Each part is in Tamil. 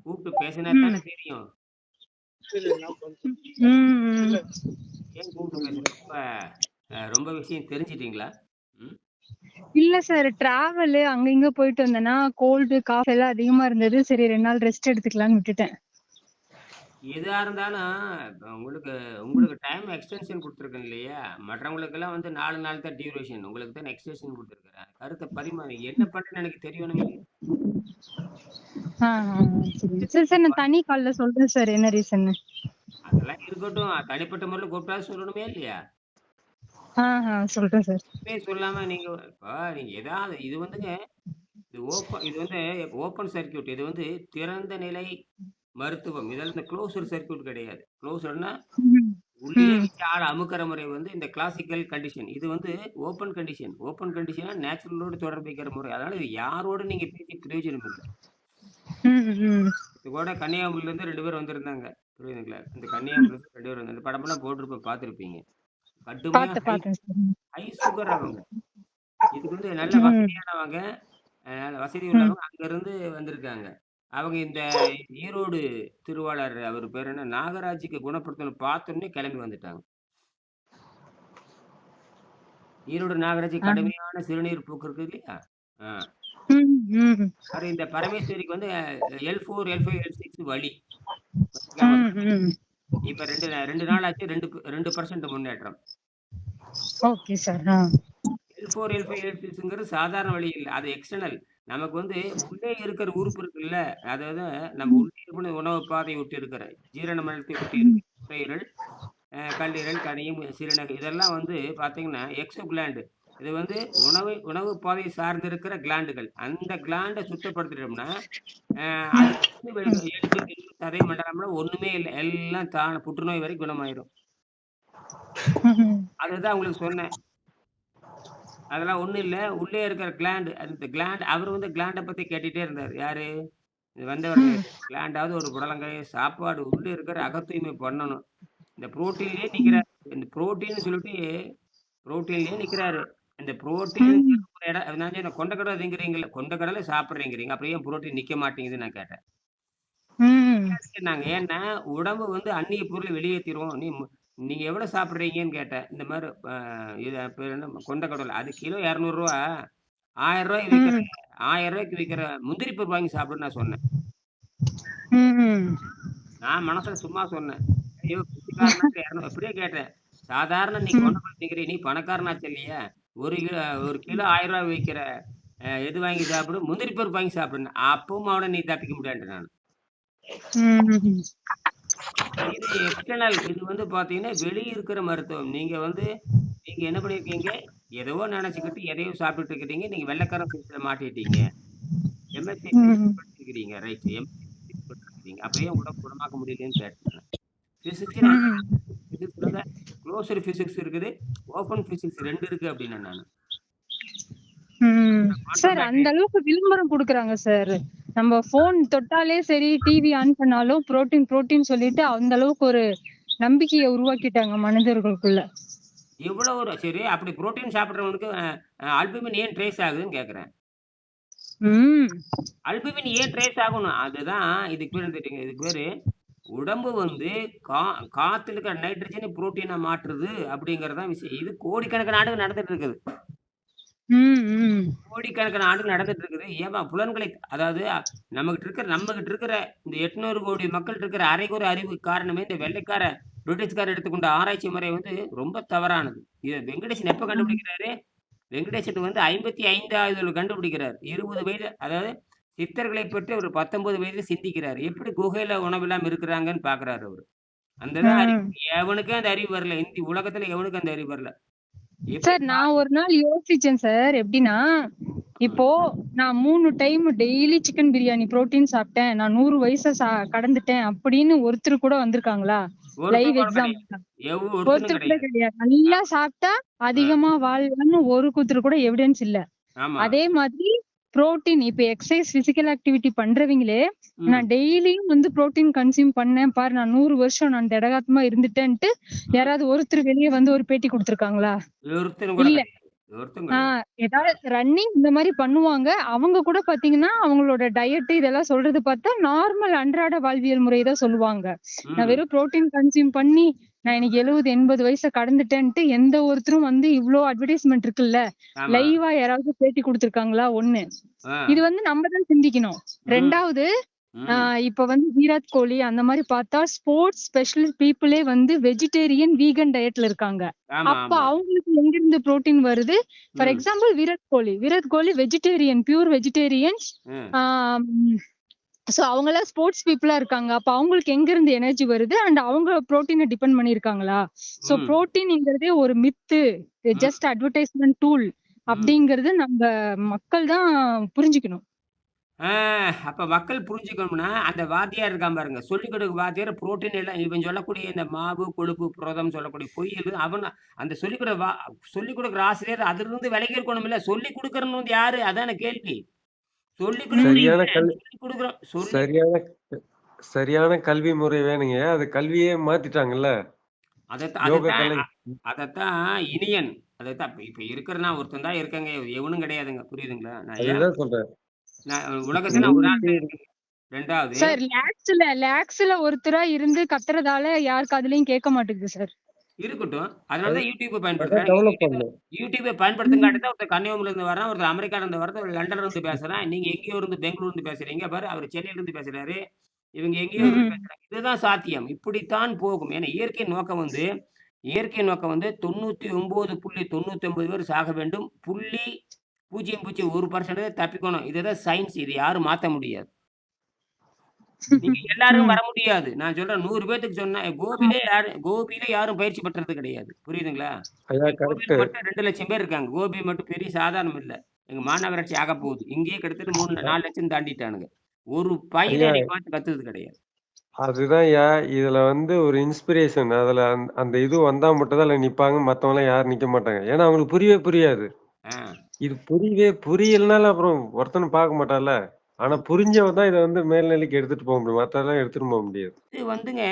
கூப்பிட்டு பேசினா ம். தானே தெரியும். ம். ஏன் கூப்பிட்டு பேசல? ரொம்ப விஷயம் தெரிஞ்சுட்டீங்களா? ம். இல்ல சார். டிராவலு அங்க இங்க போயிட்டு வந்தேன்னா, கோல்டு, காஃப் எல்லாம் அதிகமா இருந்தது. சரி 2 நாள் ரெஸ்ட் எடுத்துக்கலான்னு விட்டுட்டேன். எதா இருந்தாலும் இப்ப உங்களுக்கு ம். உங்களுக்கு டைம் எக்ஸ்டென்ஷன் குடுத்துருக்கேன் இல்லையா? மற்றவங்களுக்கெல்லாம் வந்து 4 நாள் தான் டியூரேஷன். உங்களுக்கு தான் எக்ஸ்டென்ஷன் குடுத்துருக்கிறேன். கருத்த என்ன பண்றேன்னு எனக்கு தெரியணும் இல்லையா? ஆ, ஆ. சரி. சரி, சரி. நான் தனி கால்ல சொல்றேன் சார் என்ன ரீசன்னு. அதெல்லாம் இருக்கட்டும். தனிப்பட்ட முறையில கூப்பிட்டாவது சொல்லணுமே இல்லையா? சொல்றேன் சார். இப்பயே சொல்லாம நீங்க நீங்க ஏதாவது இது வந்துங்க இது வந்து ஓப்பன் சர்க்யூட். இது வந்து திறந்த நிலை மருத்துவம். இதெல்லாம் இந்த குளோஸ்டு சர்க்யூட் கிடையாது. குளோஸ்டுன்னா ம். உள்ளயே ம். வச்சு ஆள அமுக்குற முறை வந்து இந்த கிளாசிக்கல் கண்டிஷன். இது வந்து ஓப்பன் கண்டிஷன். ஓப்பன் கண்டிஷன்னா நேச்சுரலோடு தொடர்பு வைக்கிற முறை. அதனால இது யாரோட நீங்க பேசி பிரயோஜனம் இல்ல. ம். ம். இது கூட கன்னியாகுமரியிலருந்து 2 பேர் வந்திருந்தாங்க. புரியுதுங்களா? இந்த ம். கன்னியாகுமரியிலருந்து 2 பேர் வந்து இந்த படமெல்லாம் போட்டிருப்பேன் பார்த்திருப்பீங்க. கடுமையா பார்த்தேன் சார். ஹை சுகர் அவங்க. இதுக்கு வந்து நல்ல ம். வசதியானவங்க. வசதி ம். உள்ளவங்க அங்கருந்து வந்திருக்காங்க. அவங்க இந்த ஈரோடு திருவாளர் அவர் பேரு என்ன நாகராஜுக்கு குணப்படுத்தணும்னு பார்த்தோனே கிளம்பி வந்துட்டாங்க. ஈரோடு நாகராஜு ஆ. கடுமையான சிறுநீர் போக்கு இருக்கு இல்லையா? ஆ. ம். ம். இந்த பரமேஸ்வரிக்கு வந்து L4, L5, L6 வலி. வலிக்காம ம். இருக்கு. ம். இப்ப 2 நாள் ஆச்சு 2% முன்னேற்றம். Okay sir. ஆ. L4, L5, L6ங்கிறது சாதாரண வலி இல்ல. அது எக்ஸ்டர்னல். நமக்கு வந்து உள்ளே இருக்கிற உறுப்பு இருக்குல்ல, அதாவது நம்ம ம். உள்ளே இருக்கிற உணவு பாதைய ஒட்டி இருக்கிற ஜீரண மண்டலத்தை ஒட்டி ம். இருக்கு. நுரையீரல், கல்லீரல், கணையம், சிறுநீரகம் இதெல்லாம் வந்து பார்த்தீங்கன்னா, எக்ஸோ கிளாண்ட். இது வந்து உணவு பாதையை சார்ந்து இருக்கிற கிளாண்டுகள். அந்த கிளாண்ட சுத்தப்படுத்திட்டோம்னா, அதுக்கு வந்து எலும்பு, சதை மண்டலம்லாம் ஒண்ணுமே இல்ல. எல்லாம் புற்றுநோய் வரை குணமாயிரும். ம். அதுதான் உங்களுக்கு சொன்னேன். அதெல்லாம் ஒண்ணும் இல்ல. உள்ளே இருக்கிற கிளாண்ட் அந்த கிளாண்ட் அவரு வந்து கிளாண்ட பத்தி கேட்டுட்டே இருந்தாரு. யாரு? இது வந்தவர் ம். கிளாண்டாவது ஒரு புடலங்காய் சாப்பாடு உள்ளே இருக்கிற அகத்தூய்மை பண்ணணும். இந்த புரோட்டீன்லயே ம். நிக்கிறாரு. இந்த புரோட்டீன்னு சொல்லிட்டு புரோட்டீன்லயே நிக்கிறாரு. இந்த புரோட்டீன்ங்கிற ம். ஒரு நான் சொன்னேன் கொண்டைக்கடலை திங்கிறீங்கல்ல, கொண்டைக்கடலை சாப்பிடுறேங்கிறீங்க. அப்புறம் ஏன் புரோட்டீன் நிக்க மாட்டேங்குதுன்னு நான் கேட்டேன். ம். சொன்னாங்க. ஏன்னா, உடம்பு வந்து அந்நிய பொருள வெளியேத்திரும். நீங்க எவ்வளோ சாப்பிடுறீங்கன்னு கேட்டேன். இந்த மாரி இது பேரு என்ன கொண்டைக்கடலை. அது கிலோ ரூ. 200 ரூ. 1000 விக்கிற ம். ரூ. 1000 விக்கிற முந்திரி பருப்பு வாங்கி சாப்பிடுன்னு நான் சொன்னேன். ம். நான் மனசுல சும்மா சொன்னேன். ஐயோ! பிச்சைக்காரனாட்ட 200 அப்படியே கேட்டேன். சாதாரண நீ ம். கொண்டைக்கடலை திங்கிற நீ பணக்காரனாச்சே இல்லையா? 1 கிலோ ரூ. 1000 விக்கிற எது வாங்கி சாப்பிடு, முந்திரி பருப்பு வாங்கி சாப்பிடுன்னேன். அப்பவும் அவன நீ தப்பிக்க முடியாதுன்ட்டேன் நானு. ம். இது எக்ஸ்டர்னல். இது வந்து பார்த்தீங்கன்னா, வெளிய இருக்கிற மருத்துவம். நீங்க என்ன பண்ணியிருக்கீங்க? ஏதோ நெனச்சுக்கிட்டு எதையோ சாப்பிட்டுட்டு இருக்கிறீங்க. நீங்க வெள்ளைக்காரன் பிசிக்ஸ்ல மாட்டிட்டீங்க. எம்எஸ்சி ம். பிசிக்ஸ் படிச்சிருக்கிறீங்க. ரைட். எம்எஸ்சி பிசிக்ஸ் படிச்சிருக்கிறீங்க. அப்ப ஏன் உடம்பு குணமாக்க முடியலையேன்னு கேட்டேன் நானு. பிசிக்ஸே நல்லா ம். பிசிக்ஸ்ல தான் குளோஸ்டு பிசிக்ஸ் இருக்குது. ஓப்பன் பிசிக்ஸ் 2 இருக்கு அப்டின்னேன் நானு. ம். குவாண்டம் சார் பேட்டரி அந்த அளவுக்கு விளம்பரம் குடுக்குறாங்க சார். நம்ம ஃபோன் தொட்டாலே சரி, டிவி ஆன் பண்ணாலும் புரோட்டீன் புரோட்டீன் சொல்லிட்டு அந்த அளவுக்கு ஒரு நம்பிக்கைய உருவாக்கிட்டாங்க மனிதர்களுக்குள்ள. சரி அப்படி புரோட்டீன் சாப்பிடுறவனுக்கு அல்புமின் ஏன் ட்ரேஸ் ஆகுதுன்னு கேட்கிறேன். ம். அல்புமின் ஏன் ட்ரேஸ் ஆகணும்? அதுதான் இதுக்கு பேரு என்ன தெரியுங்க? இதுக்கு பேரு உடம்பு வந்து கா காத்துல இருக்கிற நைட்ரஜன புரோட்டீனா மாற்றுது அப்படிங்கிறது தான் விஷயம். இது கோடிக்கணக்கான ஆண்டுகள் நடந்துட்டு இருக்குது. ம். ம். கோடிக்கணக்கான ஆண்டுகள் நடந்துட்டு இருக்குது. ஏம்மா புலன்களை அதாவது நம்மகிட்ட இருக்கிற இந்த 800 கோடி மக்கள் இருக்கிற அரைகுறை அறிவுக்கு காரணமே இந்த வெள்ளைக்கார பிரிட்டிஷ்காரர் எடுத்துக்கொண்ட ஆராய்ச்சி முறை வந்து ரொம்ப தவறானது. இத வெங்கடேசன் எப்ப ம். கண்டுபிடிக்கிறாரு? வெங்கடேசன் வந்து 55வதுல கண்டுபிடிக்கிறார். 20 வயது அதாவது சித்தர்களைப் பற்றி ஒரு 19 வயதில சிந்திக்கிறாரு. எப்படி குகையில உணவில்லாம இருக்கிறாங்கன்னு பார்க்குறாரு அவரு. அந்த தான் அறிவு. ம். எவனுக்கும் அந்த அறிவு வரல. உலகத்துல எவனுக்கும் அந்த அறிவு வரல. எப்படி சார் நான் ஒரு நாள் யோசிச்சேன் சார். எப்படின்னா, ம். இப்போ நான் 3 time daily chicken biryani protein சாப்பிட்டேன். நான் 100 வயச கடந்துட்டேன் அப்படின்னு ஒருத்தர் கூட வந்திருக்காங்களா? லைவ் ஒருத்தன் கூட கிடையாது. எக்ஸாம்பிள். ஒருத்தனும் ஒருத்தர் கூட கிடையாது. கிடையாது. நல்லா சாப்பிட்டா ஆ, அதிகமா வாழ்வான்னு ஒரு கூத்தர் கூட எவிடன்ஸ் இல்ல. ஆமா. அதே மாதிரி புரோட்டீன் இப்ப எக்ஸர்சைஸ் பிசிக்கல் ஆக்டிவிட்டி பண்றவங்களே நான் ம். டெய்லியும் வந்து புரோட்டீன் கன்சியூம் பண்ணேன் பாரு நான் 100 வருஷம் நான் திடகாத்தமா இருந்துட்டேன்ட்டு ம். யாராவது ஒருத்தர் வெளிய வந்து ஒரு பேட்டி குடுத்திருக்காங்களா? ஒருத்தனும் கூட இல்ல. கிடையாது. ஒருத்தரும் ஆ கிடையாது. ஏதாவது ரன்னிங் இந்த மாரி பண்ணுவாங்க. அவங்க கூட பார்த்தீங்கன்னா, அவங்களோட டயட் இதெல்லாம் சொல்றது பார்த்தா, நார்மல் அன்றாட வாழ்வியல் முறை தான் சொல்லுவாங்க. நான் ம். வெறும் புரோட்டீன் கன்சியூம் பண்ணி, நான் இன்னைக்கு 70, 80 வயச கடந்துட்டேன்ட்டு எந்த ஒருத்தரும் வந்து இவ்ளோ அட்வர்டைஸ்மென்ட் இருக்குல்ல. ஆமா. லைவா யாராவது பேட்டி குடுத்துருக்காங்களா? 1. ஆ. இது வந்து நம்ம தான் சிந்திக்கணும். ம். 2வது ம். இப்ப வந்து விராட் கோலி அந்த மாரி பார்த்தா, ஸ்போர்ட்ஸ் ஸ்பெஷலிஸ்ட் பீப்பிளே வந்து வெஜிடேரியன், வீகன் டயட்ல இருக்காங்க. ஆமா, அப்ப ஆமா. அவங்களுக்கு எங்கிருந்து புரோட்டீன் வருது? ஃபார் ம். Example Virat Kohli. Virat Kohli vegetarian, pure vegetarian. ம். ஆம் சோ அவங்கலாம் ஸ்போர்ட்ஸ் பீப்பிளா இருக்காங்க. அப்ப அவங்களுக்கு எங்கிருந்து எனர்ஜி வருது? அண்ட் அவங்க புரோட்டீன டிபெண்ட் பண்ணியிருக்காங்களா? சோ ம். புரோட்டீன்ங்கிறதே ஒரு மித்து. ம். Just advertisement tool. ம். அப்படிங்கிறது நம்ப மக்கள் தான் புரிஞ்சுக்கணும். ஆ அப்ப மக்கள் புரிஞ்சுக்கணும்னா, அந்த வாத்தியார் இருக்கான் பாருங்க. சொல்லிக் கொடுக்க வாத்தியார் புரோட்டீன் எல்லாம் இவன் சொல்லக்கூடிய இந்த மாவு, கொழுப்பு, புரதம் சொல்லக்கூடிய பொய் அவன அந்த சொல்லிக் கொடுக்குற ஆசிரியர் அதிலிருந்து விலகி இருக்கணும்ல. சொல்லிக் குடுக்குறவன் வந்து யாரு? அதானே கேள்வி. சொல்லிக் ம். குடுக்குறீங்க. சரியான கல் சொல்லிக் குடுக்குறோம். சரியான சரியான கல்வி முறை வேணுங்க. அது கல்வியே மாத்திட்டாங்கல்ல. அதத்தான் யோக அதத்தான் கலை. அ அதத்தான் இனியன். அதத்தான் இப்ப இப்ப இருக்கிற நான் ஒருத்தன் தான் இருக்கேங்க. எவனும் கிடையாதுங்க. புரியுதுங்களா? அதுதான் சொல்றேன். நான் உலகத்துல நான் ஒரு ஆள் தான் முன்கூடி இருக்கேன். 2வது சார் லேக்ஸ்ல ஒருத்தரா இருந்து கத்துறதால யார் காதுலயும் கேட்க மாட்டேங்குது சார். இருக்கட்டும். அதனால அது தான் YouTubeஅ அதான் பயன்படுத்துறேன். டெவலப் பண்ணணும். YouTubeஅ ம். பயன்படுத்துங்காட்டி தான் ஒருத்தன் கன்னியாகுமரியிலருந்து வரான், ஒருத்தன் அமெரிக்காலருந்து வரான், ஒருத்தன் லண்டன்ல இருந்து பேசுறான். நீங்க எங்கேயோ இருந்து பெங்களூர்ல இருந்து பேசுறீங்க. பாரு அவரு சென்னையில இருந்து பேசுறாரு. இவங்க எங்கேயோ இருந்து ம். பேசுறாங்க. இதுதான் சாத்தியம். இப்படித்தான் போகும். ஏன்னா இயற்கை நோக்கம் வந்து 99.99 பேர் சாக வேண்டும். 0.01% தப்பிக்கணும். இதுதான் சயின்ஸ். இது யாரும் மாத்த முடியாது. நீங்க எல்லாருக்கும் ம். வர முடியாது. நான் சொல்றேன் 100 பேத்துக்கு சொன்னேன். கோபியில யாரும் பயிற்சி பெற்றது கிடையாது. புரியுதுங்களா? ஐயா கோபியில கரெக்ட்டு. மட்டும் 2,00,000 பேர் இருக்காங்க. கோபி மட்டும் பெரிய சாதாரணம் இல்ல. எங்க மாநகராட்சி ஆகப்போகுது. இங்கேயே கிட்டத்தட்ட 3, 4,00,000 தாண்டிட்டானுங்க. ஒரு பையன் ஐயா என்னைய பார்த்து கத்துறது கிடையாது. அதுதான்யா இதுல வந்து ஒரு இன்ஸ்பிரேஷன். அதுல அந்த இது வந்தா மட்டும் தான் அதுல நிப்பாங்க. மத்தவங்கலாம் யாரும் நிக்க மாட்டாங்க. ஏன்னா அவங்களுக்கு புரியவே புரியாது. ஆ. இது புரியலனாலும் அப்புறம் ஒருத்தனும் பார்க்க மாட்டான்ல. ஆனா புரிஞ்சவன் தான் இத வந்து மேல்நிலைக்கு எடுத்துட்டு போ முடியும். மத்ததெல்லாம் எடுத்துட்டு போ முடியாது. இது வந்துங்க,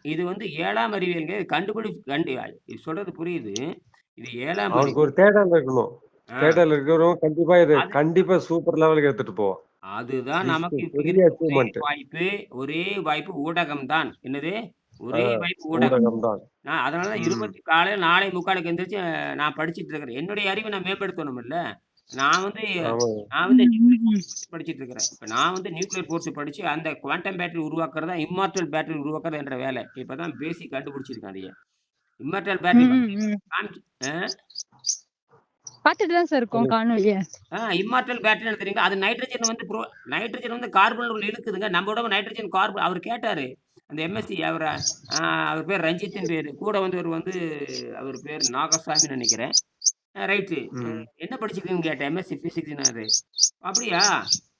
இது வந்து 7ஆம் அறிவியல்ங்க. இது இது சொல்றது புரியுது. இது 7ஆம் அவனுக்கு ஒரு அறிவியல். தேடல் இருக்கணும். ஆ. தேடல் இருக்கிறவன் அது கண்டிப்பா சூப்பர் லெவலுக்கு எடுத்துட்டு போவான். அதுதான் திஸ் நமக்கு இப்ப பெரிய இருக்க அச்சீவ்மென்ட். ஒரே வாய்ப்பு ஊடகம் தான். என்னது? ஆ ஒரே வாய்ப்பு ஊடகம். ஊடகம் தான். நான் அதனால தான் ம். காலையில 4:45க்கு எந்திரிச்சு நான் படிச்சுட்டு இருக்கிறேன். என்னுடைய அறிவ நான் மேம்படுத்தணும்ல. நான் வந்து ஆமாங்க. நான் வந்து நியூக்ளியர் ம். ஃபோர்ஸ் பத்தி படிச்சுட்டு இருக்கிறேன். இப்ப நான் வந்து நியூக்ளியர் ஃபோர்ஸ் படிச்சு அந்த குவாண்டம் பேட்டரி உருவாக்குறது தான் இம்மார்டல் பேட்டரி உருவாக்குறது என்ற வேலை. இப்ப தான் பேசிக் கண்டுபிடிச்சிருக்கேன் அதைய. இம்மார்டல் ம். பேட்டரி வந்து ம். காமிச்சு ஆ பாத்துட்டு தான் சார் இருக்கோம் சொல்லுங்க. காணொளிய. இம்மார்டல் பேட்டரின்னு தெரியுங்களா? அது நைட்ரஜன் வந்து கார்பன் உள்ள இழுக்குதுங்க. நம்ம உடம்பு நைட்ரஜன் கார்பன் அவரு கேட்டாரு. அந்த எம்எஸ்சி அவர் பேர் ரஞ்சித்ன்னு பேரு. கூட வந்தவரு வந்து அவர் பேர் நாகசாமின்னு நெனைக்கிறேன். ரைட்டு. ம். என்ன படிச்சிருக்கீங்கன்னு கேட்டேன். எம்எஸ்சி பிசிக்ஸ்னாரு. அப்படியா?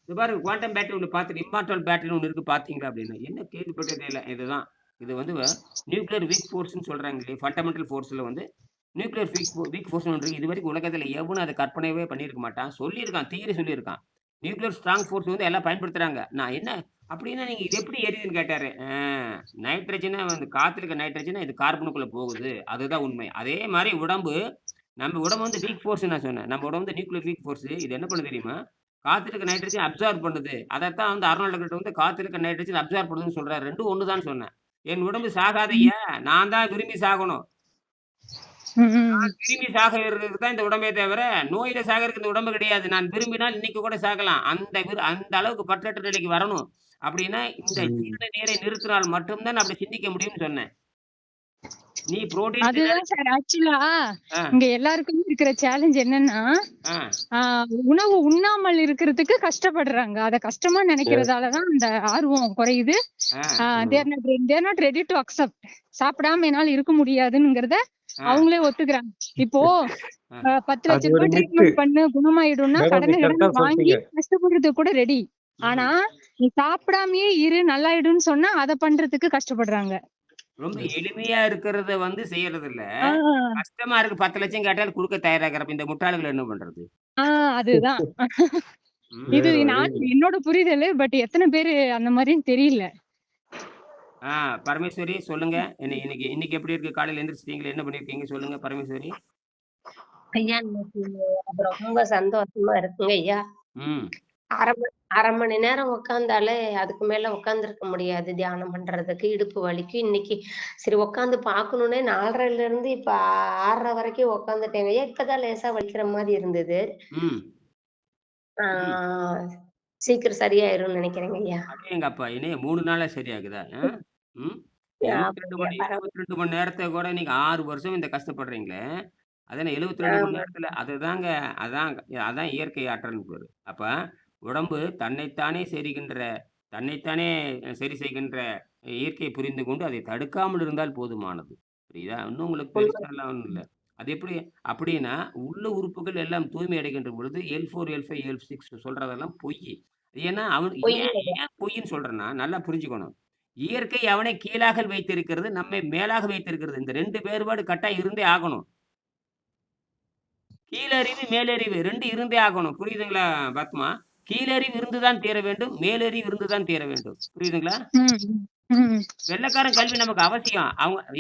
இது பாருங்க குவாண்டம் பேட்டரி ஒண்ணு பார்த்துட்டு இம்மார்டல் பேட்டரின்னு ஒண்ணு இருக்கு பார்த்தீங்களா? அப்டின்னேன். என்ன கேள்விப்பட்டதே இல்ல. இதுதான். இது வந்து நியூக்ளியர் வீக் ஃபோர்ஸ்ன்னு சொல்றாங்க இல்லையா? ஃபண்டமெண்டல் ஃபோர்ஸ்ல வந்து நியூக்ளியர் வீக் ஃபோர்ஸ்ன்னு ஒண்ணு இருக்கு. இதுவரைக்கும் உலகத்துல எவனும் அத கற்பனையவே பண்ணியிருக்க மாட்டான். சொல்லியிருக்கான். தியரி சொல்லியிருக்கான். நியூக்ளியர் ஸ்ட்ராங் ஃபோர்ஸ் வந்து எல்லாம் பயன்படுத்துறாங்க. நான் என்ன அப்டின்னா நீங்க இது எப்படி எரியுதுன்னு கேட்டாரு. நைட்ரஜன வந்து காத்துல இருக்க நைட்ரஜன இது கார்பனுக்குள்ள போகுது. அதுதான் உண்மை. அதே மாரி நம்ம உடம்பு வந்து வீக் ஃபோர்ஸ்ன்னு நான் சொன்னேன். நம்ம உடம்பு வந்து நியூக்ளியர் வீக் ஃபோர்ஸ். இது என்ன பண்ணுது தெரியுமா? காத்துல இருக்க நைட்ரஜன் அப்சார்ப் பண்ணுது. அதத்தான் வந்து அர்னால்டு ஹெக்டர் வந்து காத்துல இருக்க நைட்ரஜன் அப்சார்ப் பண்ணுதுன்னு சொல்றாரு. 2ம் ஒண்ணு தான்னு சொன்னேன். என் உடம்பு ம். சாகாதய்யா! நான் தான் விரும்பி சாகணும். ம். விரும்பி சாகிறதுக்கு தான் இந்த உடம்பே தவிர, நோயில சாகறதுக்கு இந்த உடம்பு கிடையாது. நான் விரும்பினால் இன்னைக்கு கூட சாகலாம். அந்த அளவுக்கு பற்றற்ற நிலைக்கு வரணும். அப்படின்னா, இந்த ம். ஜீரண நீரை நிறுத்தினால் மட்டும் தான் அப்படி சிந்திக்க முடியும்னு சொன்னேன். நீ புரோட்டீன் தின்னது அதுதான் சார் ஆக்சுவலா ஆ, இங்க எல்லாருக்குமே இருக்கிற சேலஞ்ச் என்னன்னா, ஆ. ஆ உணவு உண்ணாமல் இருக்கிறதுக்கு கஷ்டப்படுறாங்க. அத கஷ்டமா எஸ். நினைக்கிறதால தான் அந்த ஆர்வம் குறையுது. ஆ, ம். They are not ready to accept. சாப்பிடாம என்னால இருக்க முடியாதுங்கிறத ஆ, அவங்களே ஒத்துக்கிறாங்க. இப்போ ஆ. 10 அது லட்சம் ஒரு ரூபாய் மித்து. ட்ரீட்மெண்ட் பண்ணு குணமாயிடும்னா மேடம் கடன கரெக்ட்டா கடன வாங்கி சொல்ட்டீங்க. கஷ்டப்படுறதுக்கு கூட ரெடி. ஆனா ம். நீ சாப்பிடாமயே இரு நல்லாயிடும்னு சொன்னா அத பண்றதுக்கு கஷ்டப்படுறாங்க. ரொம்ப எளிமையா இருக்கிறத வந்து செய்யறதில்ல. ஆ, கஷ்டமா இருக்கு 10,00,000 கேட்டாலும் குடுக்க தயாராகிறப்ப இந்த முட்டாள்கள என்ன பண்றது? ஆ அதுதான். இது ம். வேற வழி நான் இல்ல. என்னோட புரிதலு. பட் எத்தன பேரு அந்த மாரின்னு தெரியல. ஆ பரமேஸ்வரி சொல்லுங்க. இன்னைக்கு இன்னைக்கு எப்படி இருக்கு? காலையில எந்திரிச்சிட்டீங்களா? என்ன பண்ணியிருக்கீங்க? சொல்லுங்க பரமேஸ்வரி. ஐயா இன்னைக்கு அது ரொம்ப சந்தோஷமா இருக்குங்க ஐயா. ம். 1/2 மணி நேரம் உட்கார்ந்தாலே அதுக்கு மேல உட்கார்ந்திருக்க முடியாது தியானம் பண்றதுக்கு. இடுப்பு வலிக்கும். இன்னைக்கு சரி உட்கார்ந்து பார்க்கணும்னே 4:30ல இருந்து இப்ப 6:30 வரைக்கும் உட்கார்ந்துட்டேங்க ஐயா. இப்பதான் லேசா வலிக்கிற மாரி இருந்தது. ம். ஆ ம். சீக்கிரம் சரியாயிரும்னு நினைக்கிறேங்க ஐயா. அடேங்கப்பா! என்னைய 3 நாள்ல சரியாகுதா? ம். 72 ஆமாங்கய்யா. மணி 72 மணி நேரத்த கூட நீங்க 6 வருஷம் இந்த கஷ்டப்படுறீங்களே! அதானே 72 மணி ஆமா. நேரத்துல அதுதாங்க அதான் அதான் இயற்கை ஆற்றல்ன்னு பேரு. அப்ப உடம்பு தன்னைத்தானே தன்னைத்தானே சரி செய்கின்ற இயற்கையை புரிந்து கொண்டு அதை தடுக்காமல் இருந்தால் போதுமானது. புரியுதா? இன்னும் உங்களுக்கு உண்ம. பெருசாலாம் ஒண்ணும் இல்ல. அது எப்படி அப்படின்னா, உள்ள உறுப்புகள் எல்லாம் தூய்மை அடைகின்ற பொழுது L4, L5, L6 சொல்றதெல்லாம் பொய்யி. ஏன்னா, அவன் ஏன் பொய்யுங்க ஐயா. ஏன் பொய்ன்னு சொல்றேன்னா, நல்லா புரிஞ்சுக்கணும். இயற்கை அவனை கீழாக வைத்திருக்கிறது, நம்மை மேலாக வைத்திருக்கிறது. இந்த 2 வேறுபாடு கட்டாயம் இருந்தே ஆகணும். கீழறிவு, மேலறிவு 2 இருந்தே ஆகணும். புரியுதுங்களா பத்மா? கீழறிவு இருந்து தான் தீர வேண்டும். மேலறிவு இருந்து தான் தீர வேண்டும். புரியுதுங்களா? ம். ம். வெள்ளைக்காரன் கல்வி நமக்கு அவசியம்.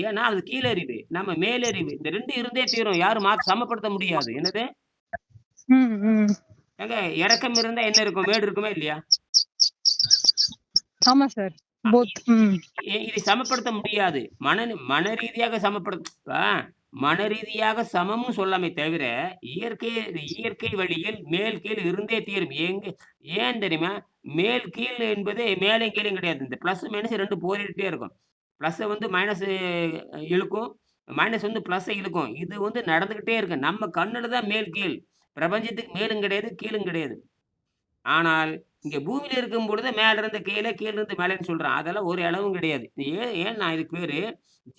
ஏன்னா அது கீழறிவு. நம்ம மேலறிவு. இந்த 2 இருந்தே தீரும். யாரும் சமப்படுத்த முடியாது. என்னது? ம். ம். ஏங்க இறக்கம் இருந்தா என்ன இருக்கும்? மேடு இருக்குமா இல்லையா? ஆமா சார். அ போத். ம். இதை சமப்படுத்த முடியாது. மன ரீதியாக மன ரீதியாக சமம்னு சொல்லாமே தவிர, இயற்கை இயற்கை வழியில் மேல், கீழ் இருந்தே தீரும். ஏன் தெரியுமா? மேல், கீழ் என்பது மேலும் கீழும் கிடையாது. இந்த பிளஸ், மைனஸ் 2 போயிட்டே இருக்கும். பிளஸ்ஸ வந்து மைனஸ் இழுக்கும். மைனஸ் வந்து பிளஸ்ஸ இழுக்கும். இது வந்து நடந்துகிட்டே இருக்கு. நம்ம கண்ணுல தான் மேல், கீழ். பிரபஞ்சத்துக்கு மேலும் கிடையாது, கீழும் கிடையாது. ஆனால், இங்க பூமியில இருக்கும் பொழுது மேலருந்து கீழ, கீழருந்து மேலன்னு சொல்றான். அதெல்லாம் ஒரு அளவும் கிடையாது. ஏன்னா இதுக்கு பேரு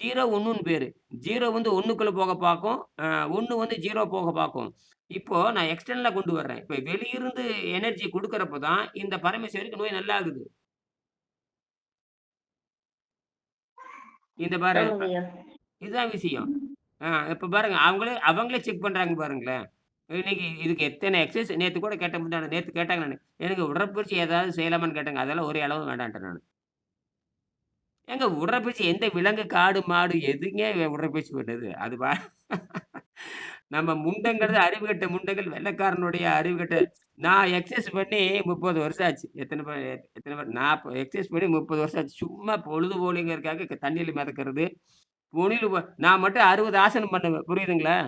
0, 1ன்னு பேரு. 0 வந்து 1க்குள்ள போக பாக்கும். 1 வந்து 0 போக பாக்கும். இப்போ நான் எக்ஸ்டர்னலா கொண்டு வர்றேன். இப்ப வெளியிருந்து எனர்ஜி குடுக்குறப்ப தான் இந்த பரமேஸ்வரிக்கு நோய் நல்லாகுது. இந்த பாரு ஆமாங்க ஐயா. இதுதான் விஷயம். இப்ப பாருங்க அவங்களே அவங்களே செக் பண்றாங்க பாருங்களேன். இன்னைக்கு இதுக்கு எத்தன எக்சர்சைஸ் நேத்து கூட கேட்டேன் நேத்து கேட்டாங்க நானு. எனக்கு உடற்பயிற்சி ஏதாவது செய்யலாமான்னு கேட்டாங்க. அதெல்லாம் ஒரு அளவும் வேண்டான்ட்டேன் நானு. ஏங்க உடற்பயிற்சி எந்த விலங்கு, காடு, மாடு எதுங்க உடற்பயிற்சி பண்ணுது? அது நம்ம முண்டங்கிறது அறிவுகெட்ட முண்டங்கள் வெள்ளைக்காரனுடைய அறிவுகெட்ட நான் எக்சர்சைஸ் பண்ணி 30 வருஷம் ஆச்சு. எத்தன பேர் நான் எக்சர்சைஸ் பண்ணி 30 வருஷம் ஆச்சு. சும்மா பொழுதுபோலிங்கிறதுக்காக தண்ணீல மிதக்கிறது. நான் மட்டும் 60 ஆசனம் பண்ணுவேன். புரியுதுங்களா?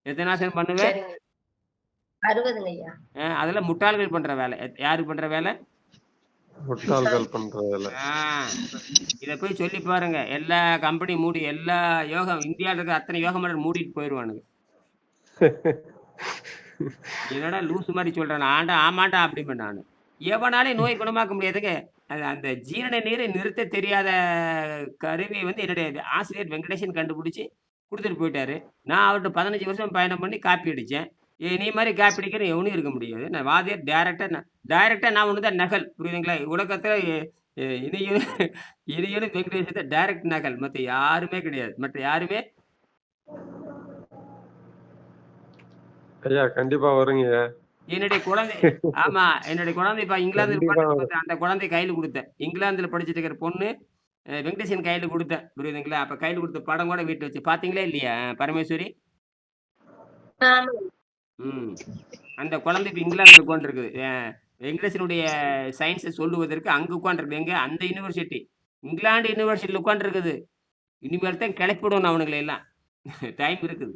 எத்தன ஆசனம் பண்ணுவேன்? சரிங்க. 60ங்க ஐயா. அதெல்லாம் முட்டாள்கள் பண்ற வேலை. யாரு பண்ற வேலை? முட்டாள்கள் பண்ற வேலை. ஆ இத போய் சொல்லி பாருங்க. எல்லா கம்பெனி மூடி எல்லா இந்தியால இருக்க அத்தனை யோகா மையர் மூடிட்டு போயிருவானுங்க. என்னடா லூசு மாரி சொல்றேன். ஆமான்டா அப்படிம்பேன் நானு. எவனாலயும் நோய் குணமாக்க முடியாதுங்க. அந்த ஜீரண நீரை நிறுத்த தெரியாத கருவிய வந்து என்னுடைய ஆசிரியர் வெங்கடேசன் கண்டுபிடிச்சு குடுத்துட்டு போயிட்டாரு. நான் அவர்ட்ட 15 வருஷம் பயணம் பண்ணி காப்பி அடிச்சேன். என்னைய மாரி காப்பி அடிக்கிற எவனும் இருக்க முடியாது. நான் வாத்தியார் டைரக்ட்டா நான் ஒண்ணு தான் நகல். புரியுதுங்களா? உலகத்துல எ எ இணையும் இணையனும் வெங்கடேசன் தான் டைரக்ட் நகல். மத்த யாருமே கிடையாது. மற்ற யாருமே ஐயா கண்டிப்பா வருங்கய்யா. என்னுடைய குழந்தை ஆமா. என்னுடைய குழந்தை இப்ப இங்கிலாந்துல கண்டிப்பா உட்கார்ந்துருக்கு வரும். பாத்தேன். அந்த குழந்தைய கையில குடுத்தேன். இங்கிலாந்துல படிச்சுட்டு இருக்கிற பொண்ணு வெங்கடேசன் கையில குடுத்தேன். புரியுதுங்களா? அப்ப கையில குடுத்த படம் கூட வீட்ல வச்சு பாத்தீங்களா இல்லையா? பரமேஸ்வரி? ஆமாங்க. ம். அந்த குழந்தை இப்ப இங்கிலாந்துல உட்கார்ந்திருக்குது. வெங்கடேசனுடைய சயன்ஸ சொல்லுவதற்கு அங்க உட்கார்ந்திருக்கு. எங்க? அந்த யுனிவர்சிட்டி. இங்கிலாந்து யுனிவர்சிட்டில உட்கார்ந்திருக்குது. இனிமேல் தான் கிளப்பி விடணும் அவனுங்கள எல்லாம். டைம் இருக்குது.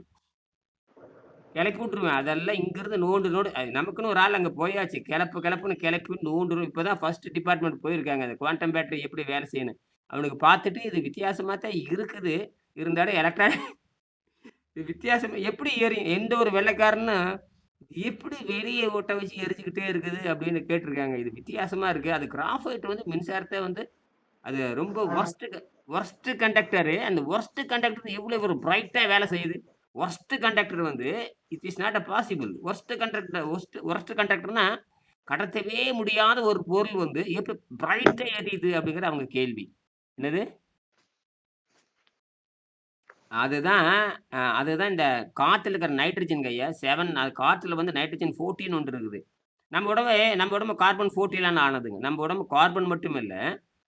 கிளப்பி விட்டுருவேன். அதெல்லாம் இங்கிருந்து நோண்டு நமக்குன்னு ஒரு ஆள் அங்க போயாச்சு. கிளப்புன்னு கிளப்பி நோண்டுரும். இப்பதான் ஃபர்ஸ்ட் டிபார்ட்மெண்ட் போயிருக்காங்க. அந்த குவாண்டம் பேட்டரி எப்படி வேலை செய்யணும். அவனுக்கு பார்த்துட்டு இது வித்தியாசமா தான் இருக்குது. இருந்தாலும் இது வித்தியாசமா எப்படி எந்த ஒரு வெள்ளைக்காரனும் எப்படி வெளிய ஒட்ட வச்சு எரிச்சுக்கிட்டே இருக்குது அப்படின்னு கேட்டுருக்காங்க. இது வித்தியாசமா இருக்கு. அது கிராஃபைட் வந்து மின்சாரத்த வந்து அது ரொம்ப ஆ. Worst conductor. அந்த வொர்ஸ்ட் கண்டக்டர் எவ்வளோ ஒரு பிரைட்டா வேலை செய்யுது. வொர்ஸ்ட் கண்டக்டர் வந்து it is not possible. Worst கண்டக்டர்னா கடத்தவே முடியாத ஒரு பொருள் வந்து எப்படி பிரைட்டா எரியுது அப்படிங்கிறது அவங்க கேள்வி. என்னது? அதுதான் அதுதான் இந்த காத்துல இருக்கிற நைட்ரஜன்ங்க ஐயா. அது காத்துல வந்து நைட்ரஜன் 14 ஒன்று இருக்குது. நம்ம உடம்பு கார்பன் 14 ஆனதுங்க. நம்ம உடம்பு கார்பன் மட்டும் இல்ல.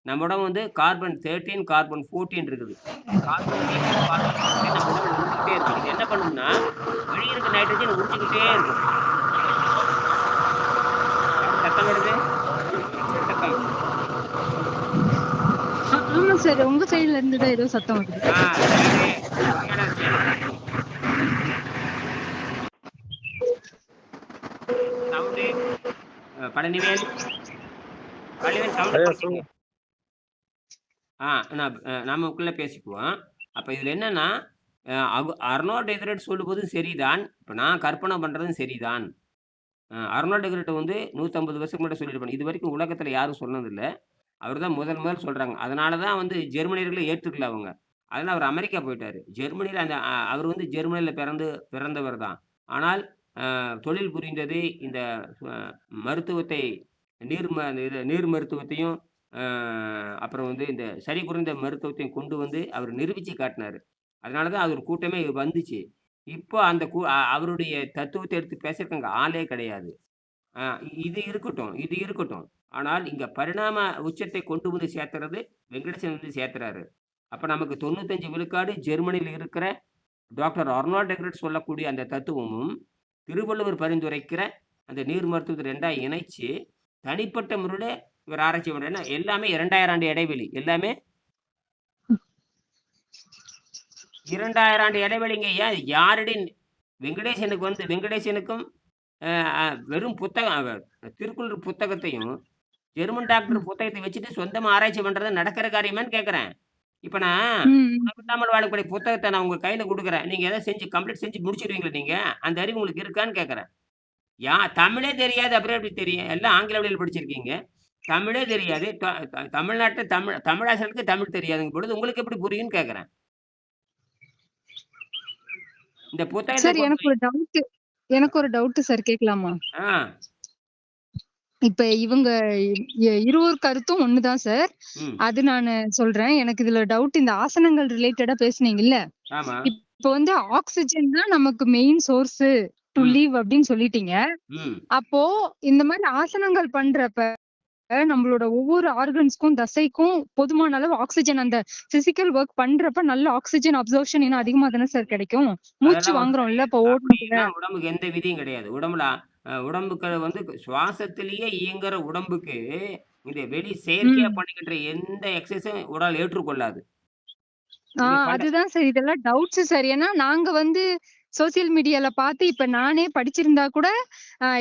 நம்ம உடம்பு வந்து கார்பன் 13, கார்பன் 14 இருக்குது. கார்பன் 13, கார்பன் 14 நம்ம உடம்புல இருந்துகிட்டே இருக்கு. இது என்ன பண்ணும்னா, வெளிய இருக்க நைட்ரஜன் உறிஞ்சுக்கிட்டே இருக்கும். யாரு சத்தம் வருது? எக்ஸ்ட்ரா சத்தம். ஆமா சார். உங்க சைடுல இருந்து தான் ஏதோ சத்தம் வருது. சைடு பொறியாளர் சைடு. சவுண்டு பழனிவேல் சவுண்ட் ஐயா குறைச்சிங்க. சொல்லுங்க. நமக்குள்ள பேசிக்குவோம். அப்ப இதுல என்னன்னா, அர்னால்ட் எக்ரட் சொல்லும்போது சரிதான். இப்ப நான் கற்பனை பண்றதும் சரிதான். அர்னால்ட் எக்ரட் வந்து 150 வருஷத்துக்கு முன்னாடி சொல்லியிருப்பாரு. இதுவரைக்கும் உலகத்துல யாரும் சொன்னதில்ல. அவர் தான் முதல் சொல்றாங்க. அதனால தான் வந்து ஜெர்மனியர்களே ஏற்றுக்கல அவங்க. அதனால அவர் அமெரிக்கா போயிட்டாரு. ஜெர்மனியில அந்த அவர் வந்து ஜெர்மனியில பிறந்தவர் தான். ஆனால் தொழில் புரிந்தது இந்த அ மருத்துவத்தை நீர் மருத்துவத்தையும், அ அப்புறம் வந்து இந்த சரி குறைந்த மருத்துவத்தையும் கொண்டு வந்து அவர் நிரூபிச்சு காட்டினாரு. அதனால தான் அது ஒரு கூட்டமே வந்துச்சு. இப்போ அந்த அவருடைய தத்துவத்தை எடுத்து பேசுறதுக்கு அங்க ஆளே கிடையாது. ஆ இது இருக்கட்டும். ஆனால் இங்க பரிணாம உச்சத்தை கொண்டு வந்து சேர்த்துறது வெங்கடேசன் வந்து சேர்த்துறாரு. அப்ப நமக்கு 95 விழுக்காடு ஜெர்மனியில இருக்கிற டாக்டர் அர்னால்ட் எக்ரட் சொல்லக்கூடிய அந்த தத்துவமும், திருவள்ளுவர் பரிந்துரைக்கிற அந்த நீர் மருத்துவத்த 2ஆ இணைச்சு, தனிப்பட்ட முறையில இவர் ஆராய்ச்சி பண்றாரு. ஏன்னா எல்லாமே 2000 ஆண்டு இடைவெளி. எல்லாமே 2000 ஆண்டு இடைவெளிங்க. ஏன் வெங்கடேசனுக்கும் அ அ வெறும் திருக்குறள் புத்தகத்தையும், ஜெர்மன் டாக்டர் புத்தகத்த வச்சுட்டு சொந்தமா ஆராய்ச்சி பண்றது நடக்கிற காரியமான்னு கேட்கிறேன். இப்ப நான் ம். உணவில்லாமல் வாழக்கூடிய புத்தகத்த நான் உங்க கையில குடுக்குறேன். நீங்க ஏதாவது கம்ப்ளீட் செஞ்சு முடிச்சிருவீங்களா நீங்க? அந்த அறிவு உங்களுக்கு இருக்கான்னு கேட்கிறேன். தமிழே தெரியாது அப்புறம் எப்படி தெரியும்? எல்லாம் ஆங்கில வழியில படிச்சிருக்கீங்க. தமிழே தெரியாது. த த தமிழ்நாட்டுல தமிழாசிரியருக்கு தமிழ் தெரியாதுங்கும் பொழுது உங்களுக்கு எப்படி புரியும்ன்னு கேட்கிறேன். இந்த புத்தகத்த சார் கொண்டு எனக்கு ஒரு டவுட் சார் கேட்கலாமா? ஆ, இப்ப இவங்க இருவர் கருத்தும் ஒண்ணுதான் சார். ம். அது நானு சொல்றேன். எனக்கு இதுல டவுட் இந்த ஆசனங்கள் ரிலேட்டடா பேசுனீங்கல்ல. ஆமா. இப்ப வந்து ஆக்ஸிஜன் தான் நமக்கு மெயின் சோர்ஸ் டு ம், லிவ் அப்படின்னு சொல்லிட்டீங்க. ம். அப்போ இந்த மாதிரி ஆசனங்கள் பண்றப்ப நம்மளோட ஒவ்வொரு ஆர்கன்ஸ்க்கும் தசைக்கும் போதுமான அளவு ஆக்ஸிஜன் அந்த பிசிக்கல் ஒர்க் பண்றப்ப நல்ல ஆக்ஸிஜன் அப்சர்ப்ஷன் இன்னும் அதிகமா தானே சார் கிடைக்கும். மூச்சு அதெல்லாம் ஒண்ணும் வாங்குறோம்ல கிடையாது. இப்ப ஓடுறதுல. அப்படிலாம் உடம்புக்கு எந்த விதியும் கிடையாது. உடம்புக்கு வந்து சுவாசத்திலேயே இயங்குற உடம்புக்கு, இந்த செயற்கையா ம். பண்ணிக்கிற எந்த எக்சர்சைஸும் உடல் ஏற்றுக்கொள்ளாது. நீங்க பண்ற அதுதான் சார். இதெல்லாம் டவுட்ஸ் சார். ஏன்னா நாங்க வந்து சோசியல் மீடியால பார்த்து இப்ப நானே படிச்சிருந்தா கூட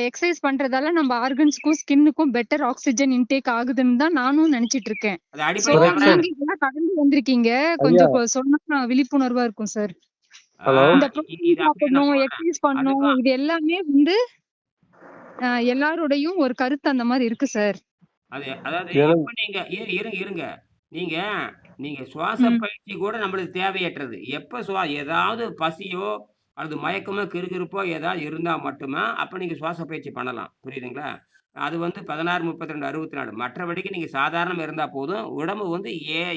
எக்ஸர்சைஸ் பண்றதால நம்ம ஆர்கன்ஸ்க்கும் ஸ்கின்னுக்கும் பெட்டர் ஆக்ஸிஜன் இன்டேக் ஆகுதுன்னு தான் நானும் நினைச்சிட்டு இருக்கேன். அது சோ அடிப்படை தவறான நீங்க இதெல்லாம் கடந்து வந்திருக்கீங்க. ஐயா கொஞ்சம் சொன்னா விழிப்புணர்வா இருக்கும் சார். ஆ ஹலோ. இந்த இது புரோட்டீன் அப்படியே நான் சாப்பிடணும், சொல்றேன். எக்ஸர்சைஸ் பண்ணணும் அதுக்கும் இது எல்லாமே வந்து எல்லாரோடையும் ஒரு கருத்து அந்த மாதிரி இருக்கு சார். அதாவது எனக்கு எப்ப நீங்க இருங்க. நீங்க நீங்க சுவாச ம். பயிற்சி கூட நம்மளுக்கு தேவையற்றது. எப்ப ஏதாவது பசியோ, அல்லது மயக்கமோ, கிறுகிறுப்போ ஏதாவது இருந்தா மட்டுமா, அப்ப நீங்க சுவாச பயிற்சி பண்ணலாம். புரியுதுங்களா? அது வந்து 16, 32, 64 மற்றபடிக்கு நீங்க சாதாரணமா இருந்தா போதும். உடம்பு வந்து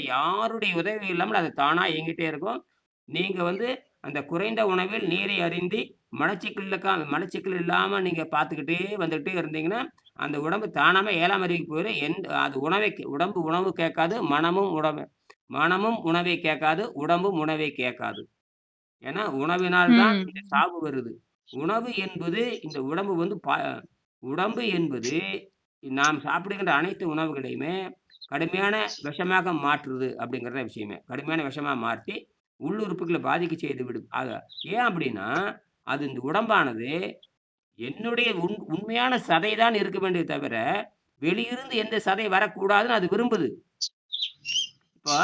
யாருடைய உதவியும் இல்லாமல் அது தானா இயங்கிட்டே இருக்கும். நீங்க வந்து அந்த குறைந்த உணவில் நீரை அருந்தி மலச்சிக்கல் இல்லாம நீங்க பார்த்துக்கிட்டே வந்துகிட்டே இருந்தீங்கன்னா, அந்த உடம்பு தானாவே 7ஆம் அறிவுக்கு போயிரும். அது உடம்பு உணவு கேட்காது. மனமும் உணவை கேட்காது. உடம்பும் உணவை கேட்காது. ஏன்னா, உணவினால் தான் இந்த ம். சாவு வருது. உணவு என்பது இந்த உடம்பு என்பது நாம் சாப்பிடுகின்ற அனைத்து உணவுகளையுமே கடுமையான விஷமாக மாற்றுது அப்படிங்கிறது தான் விஷயமே. கடுமையான விஷமா மாற்றி உள்ளுறுப்புகள பாதிக்க செய்து விடும். ஏன் அப்படின்னா, அது இந்த உடம்பானது என்னுடைய உண்மையான சதை தான் இருக்க வேண்டியது தவிர, வெளியிருந்து எந்த சதை வரக்கூடாதுன்னு அது விரும்புது. இப்போ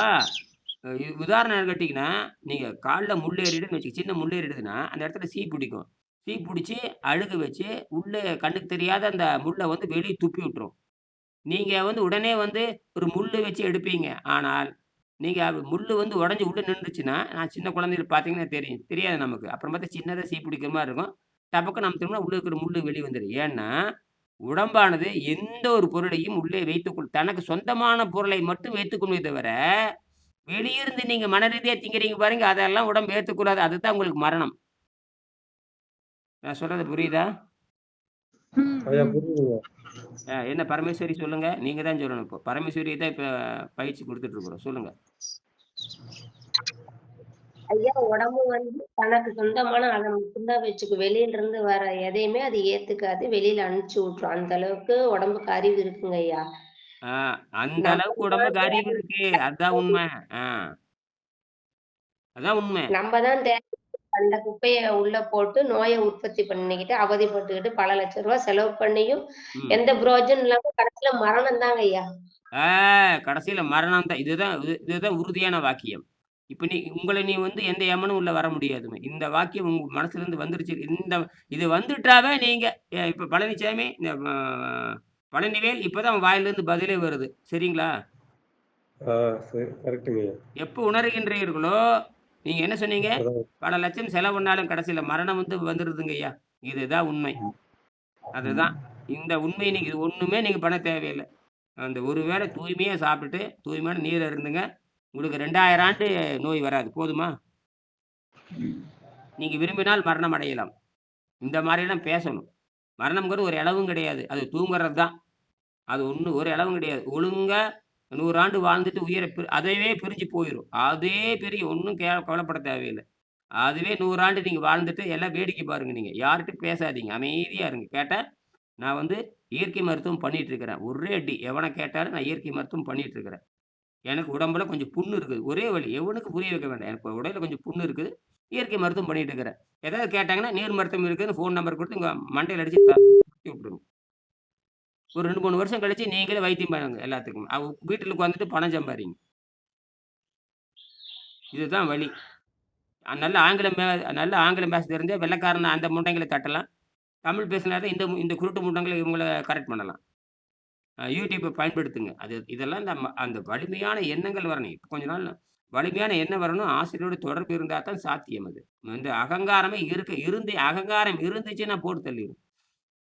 உதாரணம் என்னன்னு கேட்டீங்கன்னா, நீங்க கால்ல முள் ஏறிடுதுன்னு சின்ன முள் ஏறிடுதுன்னா, அந்த இடத்துல சீ பிடிக்கும். சீ பிடிச்சு, அழுக வச்சு, உள்ள கண்ணுக்கு தெரியாத அந்த முள்ள வந்து வெளிய துப்பி விட்டுரும். நீங்க வந்து உடனே வந்து ஒரு முள்ளு வச்சு எடுப்பீங்க. ஆனால், நீங்க முள்ளு வந்து உடைஞ்சு உள்ள நின்னுச்சுன்னா, நான் சின்ன குழந்தையில பார்த்தீங்கன்னா தெரியும். தெரியாது நமக்கு. அப்புறம் பார்த்தா சின்னதா சீ பிடிக்கிற மாரி இருக்கும். டபக்குன்னு அமுத்துனோம்னா உள்ள இருக்கிற முள்ளு வெளிய வந்துரும். ஏன்னா, உடம்பானது எந்த ஒரு பொருளையும் உள்ளே தனக்கு சொந்தமான பொருளை மட்டும் வைத்துக்கொள்மே தவிர, வெளியிருந்து நீங்க மனரீதியா திங்கிறீங்க பாருங்க, அதெல்லாம் உடம்பு ஏத்துக்கொள்ளாது. அதுதான் உங்களுக்கு மரணம். நான் சொல்றது புரியுதா? ம். ஐயா ம். புரியுதுங்க. என்ன பரமேஸ்வரி சொல்லுங்க. நீங்க தான் சொல்லணும் இப்போ. பரமேஸ்வரி தான் இப்ப பயிற்சி குடுத்துட்டு இருக்கிறோம். சொல்லுங்க. ஐயா உடம்பு வந்து தனக்கு சொந்தமான அத மட்டும் தான் வச்சுக்கும். வெளியில இருந்து வர எதையுமே அது ஏத்துக்காது. வெளியில அனுப்பிச்சு விட்டுரும். அந்த அளவுக்கு உடம்புக்கு அறிவு இருக்குங்க ஐயா. ஆ அந்த அளவுக்கு நம்ம உடம்புக்கு அறிவு இருக்கு. அதான் உண்மை. ஆ அதான் உண்மை. நம்ம தான் அந்த குப்பைய உள்ள போட்டு நோய உற்பத்தி பண்ணிக்கிட்டு, அவதிப்பட்டுக்கிட்டு பல லட்சம் ரூபாய் செலவு பண்ணியும் ம். எந்த பிரயோஜனம் இல்லாம கடைசியில மரணம் தாங்க ஐயா. ஆ கடைசியில மரணம் தான். இதுதான் உறுதியான வாக்கியம். இப்ப நீ வந்து எந்த எமனும் உள்ள வர முடியாதுங்க. இந்த வாக்கியம் உங்க மனசுலருந்து வந்துருச்சு. இது வந்துட்டாவே நீங்க இப்ப பழனிசாமி பழனிவேல் இப்பதான் அவன் வாயிலிருந்து பதிலே வருது. சரிங்களா? ஆ சரி. கரெக்ட்டுங்கய்யா. எப்ப உணர்கின்றீர்களோ, நீங்க என்ன சொன்னீங்க? அதான். பல லட்சம் செலவு பண்ணாலும் கடைசியில மரணம் வந்து வந்துருதுங்கய்யா. இதுதான் உண்மை. ம். அதுதான். இந்த உண்மைய நீங்க இது ஒண்ணுமே நீங்க பண்ண தேவையில்ல. அந்த ஒரு வேளை தூய்மையா சாப்பிட்டுட்டு, தூய்மையான நீர் அருந்துங்க. உங்களுக்கு 2000 ஆண்டு நோய் வராது. போதுமா? நீங்க விரும்பினால் மரணம் அடையலாம். இந்த மாரியெல்லாம் பேசணும். மரணம்ங்கிறது ஒரு இளவும் கிடையாது. அது தூங்குறது தான். அது ஒரு இளவும் கிடையாது. ஒழுங்கா 100 ஆண்டு வாழ்ந்துட்டு உயிர அதுவே பிரிஞ்சு போயிரும். அதே பெரிய ஒண்ணும் கவலைப்பட தேவையில்ல. அதுவே 100 ஆண்டு நீங்க வாழ்ந்துட்டு எல்லாம் வேடிக்கை பாருங்க நீங்க. யார்ட்டயும் பேசாதீங்க. அமைதியா இருங்க. கேட்டா, நான் வந்து இயற்கை மருத்துவம் பண்ணிட்டு இருக்கிறேன். ஒரே அடி. எவன கேட்டாலும் நான் இயற்கை மருத்துவம் பண்ணிட்டு இருக்கிறேன். எனக்கு உடம்புல கொஞ்சம் புண்ணு இருக்குது. ஒரே வலி. எவனுக்கும் புரிய வைக்க வேண்டாம். எனக்கு உடல்ல கொஞ்சம் புண்ணு இருக்குது. இயற்கை மருத்துவம் பண்ணிட்டு இருக்கிறேன். ஏதாவது கேட்டாங்கன்னா, நீர் மருத்துவம் இருக்குன்னு ஃபோன் நம்பர் குடுத்து உங்க மண்டையில அடிச்சு குத்தி விட்டுருங்க. ஒரு 2, 3 வருஷம் கழிச்சு நீங்களே வைத்தியம் பண்ணுங்க எல்லாத்துக்கும். வீட்டுல உட்காந்துட்டு பணம் சம்பாரிங்க. இதுதான் வழி. நல்ல ஆங்கிலம் பேச தெரிஞ்சா வெள்ளைக்காரன அந்த முண்டைங்கள தட்டலாம். தமிழ் பேசினா தான் இந்த குருட்டு முண்டங்கள இவங்கள கரெக்ட் பண்ணலாம். யூடியூப்ப பயன்படுத்துங்க. இதெல்லாம் அந்த வலிமையான எண்ணங்கள் வரணும். இப்ப கொஞ்ச நாள் வலிமையான எண்ணம் வரணும். ஆசிரியரோட தொடர்பு இருந்தா தான் சாத்தியம் அது. இந்த அகங்காரமே அகங்காரம் இருந்துச்சுன்னா போட்டு தள்ளிரும்.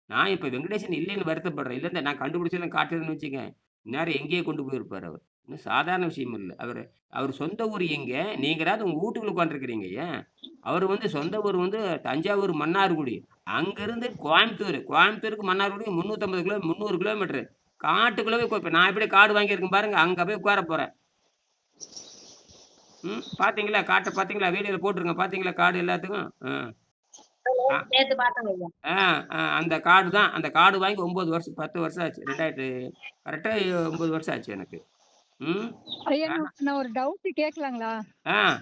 நான் இப்ப வெங்கடேசன் இல்லைன்னு வருத்தப்படுறேன். இல்ல நான் கண்டுபிடிச்சதெல்லாம் காட்டுறேன்னு வச்சுக்க, இந்நேரம் எங்கேயோ கொண்டு போயிருப்பாரு அவரு. ஒண்ணும் சாதாரண விஷயம் இல்ல. அவரு சொந்த ஊர் எங்க? நீங்களாவது உங்க வீட்டுக்குள்ள உட்கார்ந்துருக்கிறீங்க. ஏன்? அவரு வந்து சொந்த ஊர் வந்து தஞ்சாவூர் மன்னார்குடி. அங்கிருந்து கோயம்புத்தூர். கோயம்புத்தூருக்கு மன்னார்குடி 300 கிலோமீட்டரு. காட்டுக்குள்ள போய் இப்ப நான் எப்படி காடு வாங்கியிருக்கேன் பாருங்க. அங்க போய் உட்கார போறேன். பாத்தீங்களா? காட்ட பாத்தீங்களா? வீடியோல போட்டுருங்க. பாத்தீங்களா காடு எல்லாத்துக்கும்? அ. நேத்து பார்த்தேங்க ஐயா. ஆ, அந்த கார்டு தான். அந்த கார்டு வாங்கி 9 வருஷம் 10 வருஷம் ஆச்சு. கரெக்ட்டா 9 வருஷம் ஆச்சு எனக்கு. ம். ஐயா, ஆ, நான் ஒரு டவுட் கேட்கலாங்களா? ஆ,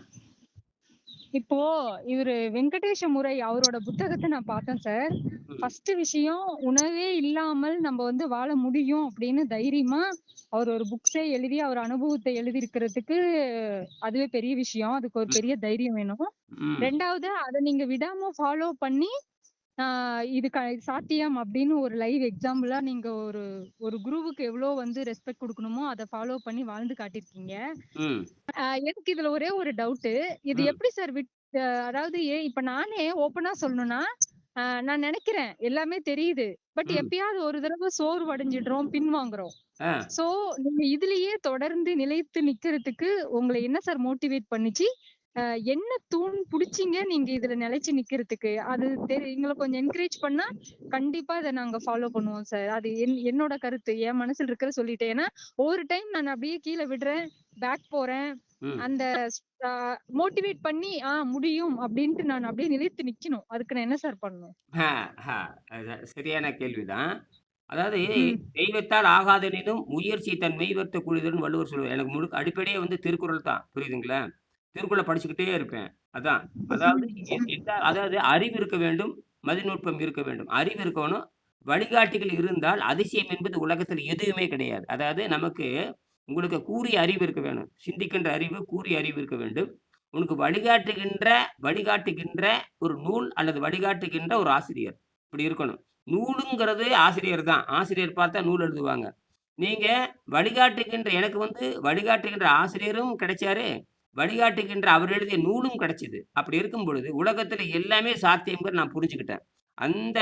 இப்போ இவரு வெங்கடேஷ முரை அவரோட புத்தகத்த நான் பார்த்தேன் சார். ம், ஃபர்ஸ்ட் விஷயம், உணவே இல்லாமல் நம்ம வந்து வாழ முடியும் அப்படின்னு தைரியமா அவர் ஒரு புக்ஸே எழுதி அவர் அனுபவத்தை எழுதியிருக்கிறதுக்கு அதுவே பெரிய விஷயம். அதுக்கு ஒரு ம், பெரிய தைரியம் வேணும். ம், 2வது அத நீங்க விடாம ஃபாலோ பண்ணி இது சாத்தியம் அப்படின்னு ஒரு லைவ் எக்ஸாம்பிளா நீங்க ஒரு ஒரு குருவுக்கு எவ்வளவு வந்து ரெஸ்பெக்ட் குடுக்கணுமோ அத ஃபாலோ பண்ணி வாழ்ந்து காட்டியிருக்கீங்க. ம், எனக்கு இதுல ஒரே ஒரு டவுட். இது ம், எப்படி சார் அதாவது இப்ப நானே ஓப்பனா சொல்லணும்னா, நான் நினைக்கிறேன் எல்லாமே தெரியுது. பட் ம். எப்பயாவது ஒரு தடவ சோர்வடைஞ்சிடுறோம், பின்வாங்குறோம். ஆ, சோ நீங்க இதுலயே தொடர்ந்து நிலைத்து நிக்கிறதுக்கு உங்கள என்ன சார் மோட்டிவேட் பண்ணுச்சு? என்ன தூண் புடிச்சீங்க நீங்க இதுல நிலைச்சு நிக்கிறதுக்கு? அது எங்கள கொஞ்சம் என்கரேஜ் பண்ணா, கண்டிப்பா இத நாங்க ஃபாலோ பண்ணுவோம் சார். அது என்னோட கருத்து. என் மனசுல இருக்கிறத சொல்லிட்டேன். ஏன்னா, ஒவ்வொரு டைம் நான் அப்படியே கீழ விடுறேன், பேக் போறேன். ம். அந்த அ மோட்டிவேட் பண்ணி, முடியும் அப்படின்ட்டு நான் அப்படியே நிலைத்து நிக்கணும். அதுக்கு நான் என்ன சார் பண்ணணும்? ஆ, ஆ. சரியான கேள்விதான். அதாவது ம். தெய்வத்தால் ஆகாதெனினும் முயற்சி தன் மெய்வருத்த கூலிதல்னு வள்ளுவர் சொல்லுவார். எனக்கு அடிப்படையே வந்து திருக்குறள் தான். புரியுதுங்களா? திருக்குறள படிச்சுக்கிட்டே இருப்பேன். அதான். அதாவது அதாவது அறிவு இருக்க வேண்டும், மதிநுட்பம் இருக்க வேண்டும். அறிவு இருக்கணும். வழிகாட்டிகள் இருந்தால் அதிசயம் என்பது உலகத்தில் எதுவுமே கிடையாது. அதாவது நமக்கு உங்களுக்கு கூறிய அறிவு இருக்க வேணும். சிந்திக்கின்ற அறிவு, கூறிய அறிவு இருக்க வேண்டும். உனக்கு வழிகாட்டுகின்ற ஒரு நூல் அல்லது வழிகாட்டுகின்ற ஒரு ஆசிரியர். இப்படி இருக்கணும். நூலுங்கிறது ஆசிரியர் தான். ஆசிரியர் பார்த்தா நூல் எழுதுவாங்க. நீங்க எனக்கு வந்து வழிகாட்டுகின்ற ஆசிரியரும் கிடைச்சாரு. வழிகாட்டுகின்ற அவர் எழுதிய நூலும் கிடைச்சது. அப்படி இருக்கும் பொழுது, உலகத்தில எல்லாமே சாத்தியம்ங்கிறத நான் புரிஞ்சுக்கிட்டேன். அந்த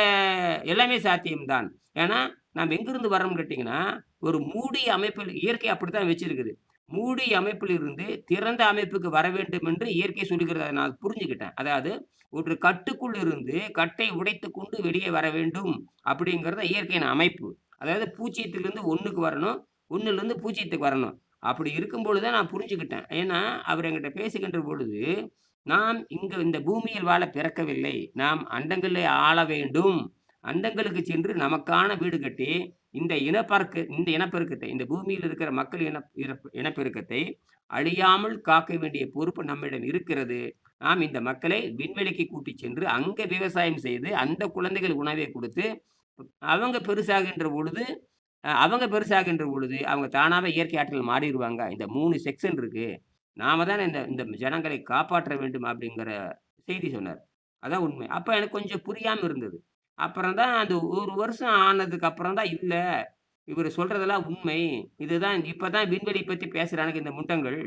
எல்லாமே சாத்தியம் தான். ஏன்னா, நாம் எங்கிருந்து வர்றோம்னு கேட்டீங்கன்னா, ஒரு மூடிய அமைப்பில் இயற்கை அப்படித்தான் வச்சிருக்குது. மூடிய அமைப்பில் இருந்து திறந்த அமைப்புக்கு வர வேண்டும் என்று இயற்கை சொல்லுகிறத நான் புரிஞ்சுக்கிட்டேன். அதாவது ஒரு கட்டுக்குள் இருந்து கட்டை உடைத்துக் கொண்டு வெளியே வர வேண்டும் அப்படிங்கிறது இயற்கையின் அமைப்பு. அதாவது பூஜ்ஜியத்திலிருந்து 1க்கு வரணும். 1லிருந்து பூஜ்ஜியத்துக்கு வரணும். அப்படி இருக்கும் பொழுது தான் நான் புரிஞ்சுக்கிட்டேன். ஏன்னா, அவர் என்கிட்ட பேசுகின்ற பொழுது, நாம் இந்த பூமியில் வாழ பிறக்கவில்லை. நாம் அண்டங்களை ஆள வேண்டும். அண்டங்களுக்கு சென்று நமக்கான வீடு கட்டி, இந்த இனப்பெருக்கத்தை, இந்த பூமியில் இருக்கிற மக்கள் இனப்பெருக்கத்தை அழியாமல் காக்க வேண்டிய பொறுப்பு நம்மிடம் இருக்கிறது. நாம் இந்த மக்களை விண்வெளிக்கு கூட்டிச் சென்று, அங்க விவசாயம் செய்து, அந்த குழந்தைகள் உணவை குடுத்து, அவங்க பெருசாகின்ற பொழுது அவங்க தானாவே இயற்கை ஆற்றல் மாறிருவாங்க. இந்த 3 செக்ஷன் இருக்கு. நாம தானே இந்த இந்த ஜனங்களை காப்பாற்ற வேண்டும் அப்படிங்கிற செய்தி சொன்னார். அதான் உண்மை. அப்ப எனக்கு கொஞ்சம் புரியாம இருந்தது. அப்புறம் தான் அந்த 1 வருஷம் ஆனதுக்கு அப்புறம் தான், இல்ல இவரு சொல்றதெல்லாம் உண்மை. இதுதான் இப்பதான் விண்வெளி பத்தி பேசுறானுங்க இந்த முண்டங்கள்.